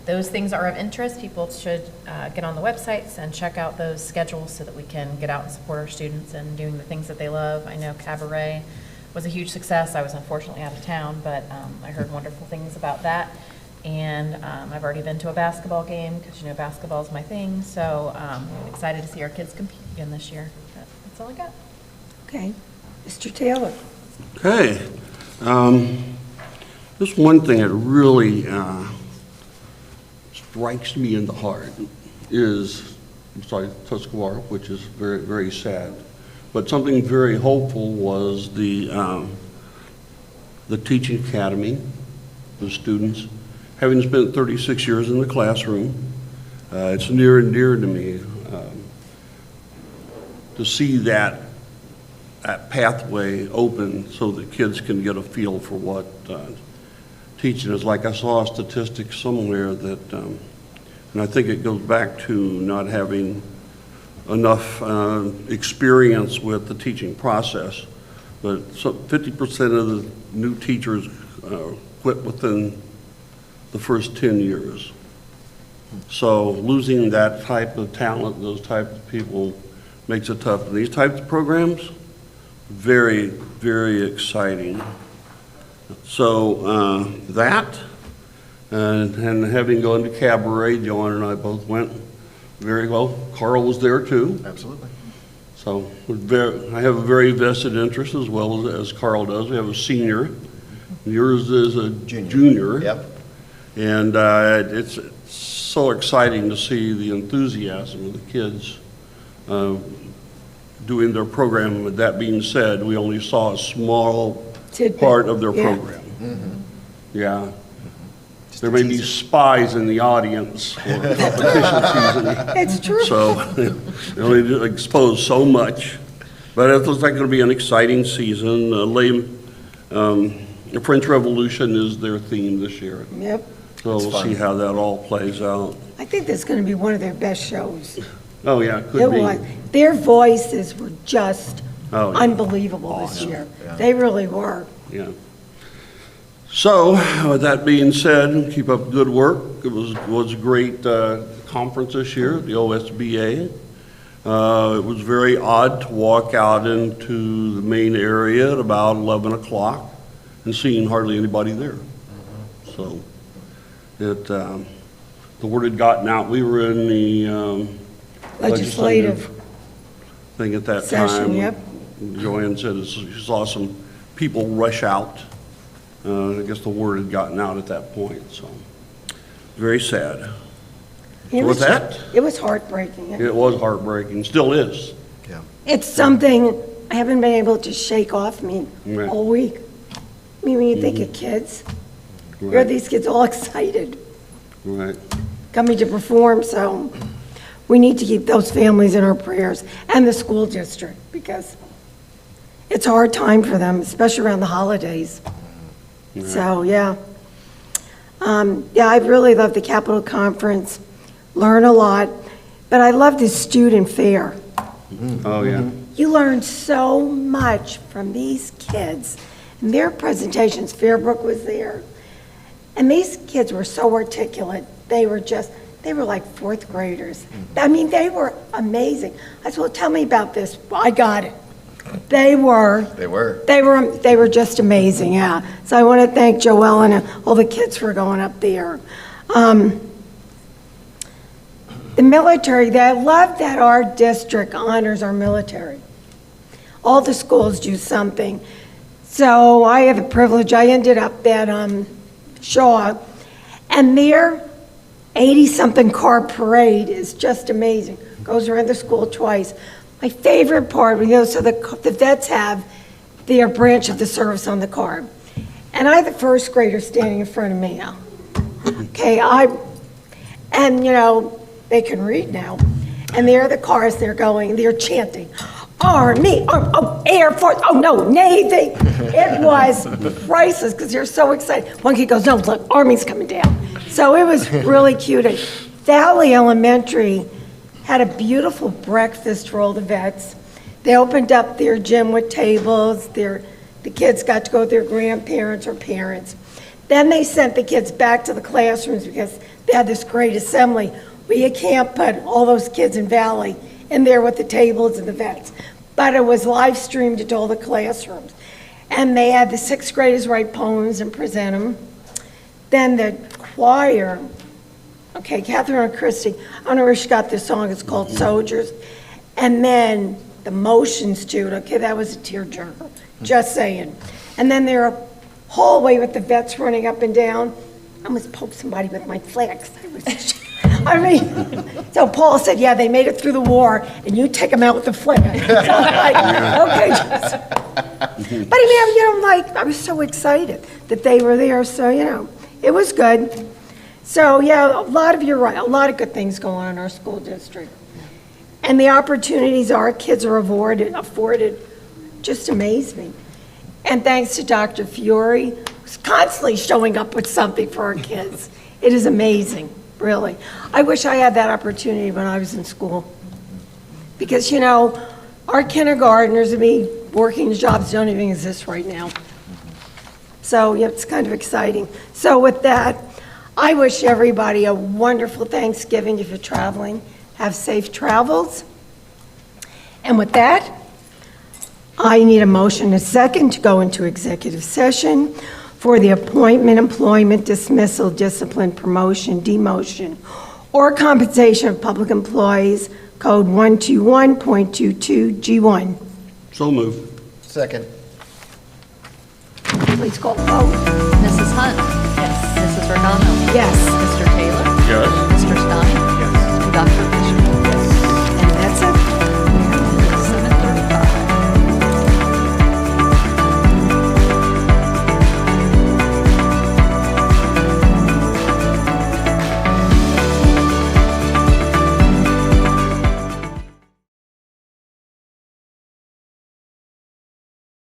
those things are of interest, people should get on the websites and check out those schedules so that we can get out and support our students and doing the things that they love. I know Cabaret was a huge success. I was unfortunately out of town, but I heard wonderful things about that. And I've already been to a basketball game because, you know, basketball is my thing. So I'm excited to see our kids compete again this year. But that's all I got. Okay. Mr. Taylor. Okay. Just one thing that really strikes me in the heart is, Tuscarawas, which is very, very sad. But something very hopeful was the Teaching Academy, the students. Having spent 36 years in the classroom, it's near and dear to me to see that pathway open so that kids can get a feel for what teaching is like. I saw a statistic somewhere that, and I think it goes back to not having enough experience with the teaching process, but 50% of the new teachers quit within the first 10 years. So losing that type of talent, those types of people, makes it tough. And these types of programs, very, very exciting. So that, and having gone to Cabaret, Joanne and I both went very well. Carl was there too. Absolutely. So I have a very vested interest as well as Carl does. We have a senior. Yours is a junior. Yep. And it's so exciting to see the enthusiasm of the kids doing their program. With that being said, we only saw a small part of their program. Mm-hmm. Yeah. There may be spies in the audience for competition season. It's true. So they only expose so much. But it looks like it'll be an exciting season. The French Revolution is their theme this year. Yep. So we'll see how that all plays out. I think that's going to be one of their best shows. Oh, yeah, it It could be. was. Their voices were just Oh, yeah. unbelievable this year. They really were. Yeah. So, with that being said, keep up good work. It was a great conference this year, the OSBA. It was very odd to walk out into the main area at about 11 o'clock and seeing hardly anybody there. So, the word had gotten out. We were in the legislative thing at that Session, time. yep. Joanne said she saw some people rush out. I guess the word had gotten out at that point, so very sad. So with that, It was heartbreaking. it was heartbreaking, still is. Yeah. It's something I haven't been able to shake off me Right. all week. I mean, when you think of kids, here are Right. these kids all excited, Right. coming to perform, so we need to keep those families in our prayers, and the school district, because it's a hard time for them, especially around the holidays. So, yeah. Yeah, I really love the Capitol Conference, learn a lot, but I love the student fair. Oh, yeah. You learn so much from these kids and their presentations. Fairbrook was there. And these kids were so articulate. They were like fourth graders. I mean, they were amazing. I said, well, tell me about this. Well, I got it. They were just amazing, yeah. So I want to thank Joelle and all the kids for going up there. The military, I love that our district honors our military. All the schools do something. So I have a privilege, I ended up at Shaw, and their 80-something car parade is just amazing. Goes around the school twice. My favorite part, so the vets have their branch of the service on the car. And I had the first grader standing in front of me now. Okay, and you know, they can read now. And there are the cars, they're chanting, Army, Air Force, oh no, Navy. It was priceless because they're so excited. One kid goes, no, look, Army's coming down. So it was really cute. And Valley Elementary had a beautiful breakfast for all the vets. They opened up their gym with tables. The kids got to go with their grandparents or parents. Then they sent the kids back to the classrooms because they had this great assembly. You can't put all those kids in Valley in there with the tables and the vets. But it was live streamed to all the classrooms. And they had the sixth graders write poems and present them. Then the choir, okay, Catherine and Christie, I don't know where she got this song, it's called Soldiers. And then the motion student, okay, that was a tearjerker, just saying. And then their hallway with the vets running up and down. I almost poked somebody with my flags. I mean, so Paul said, yeah, they made it through the war, and you take them out with the flag. So I'm like, okay. But I mean, I was so excited that they were there, so, it was good. So, yeah, you're right, a lot of good things going on in our school district. And the opportunities our kids are afforded just amaze me. And thanks to Dr. Fiore, who's constantly showing up with something for our kids. It is amazing. Really. I wish I had that opportunity when I was in school. Because, our kindergartners and me working jobs don't even exist right now. So, yeah, it's kind of exciting. So with that, I wish everybody a wonderful Thanksgiving if you're traveling. Have safe travels. And with that, I need a motion and a second to go into executive session for the appointment, employment, dismissal, discipline, promotion, demotion, or compensation of public employees, Code 121.22 G1. So moved. Second. Please call the vote. Mrs. Hunt? Yes. Mrs. Regano? Yes. Mr. Taylor? Yes. Mr. Stein? Yes. Dr.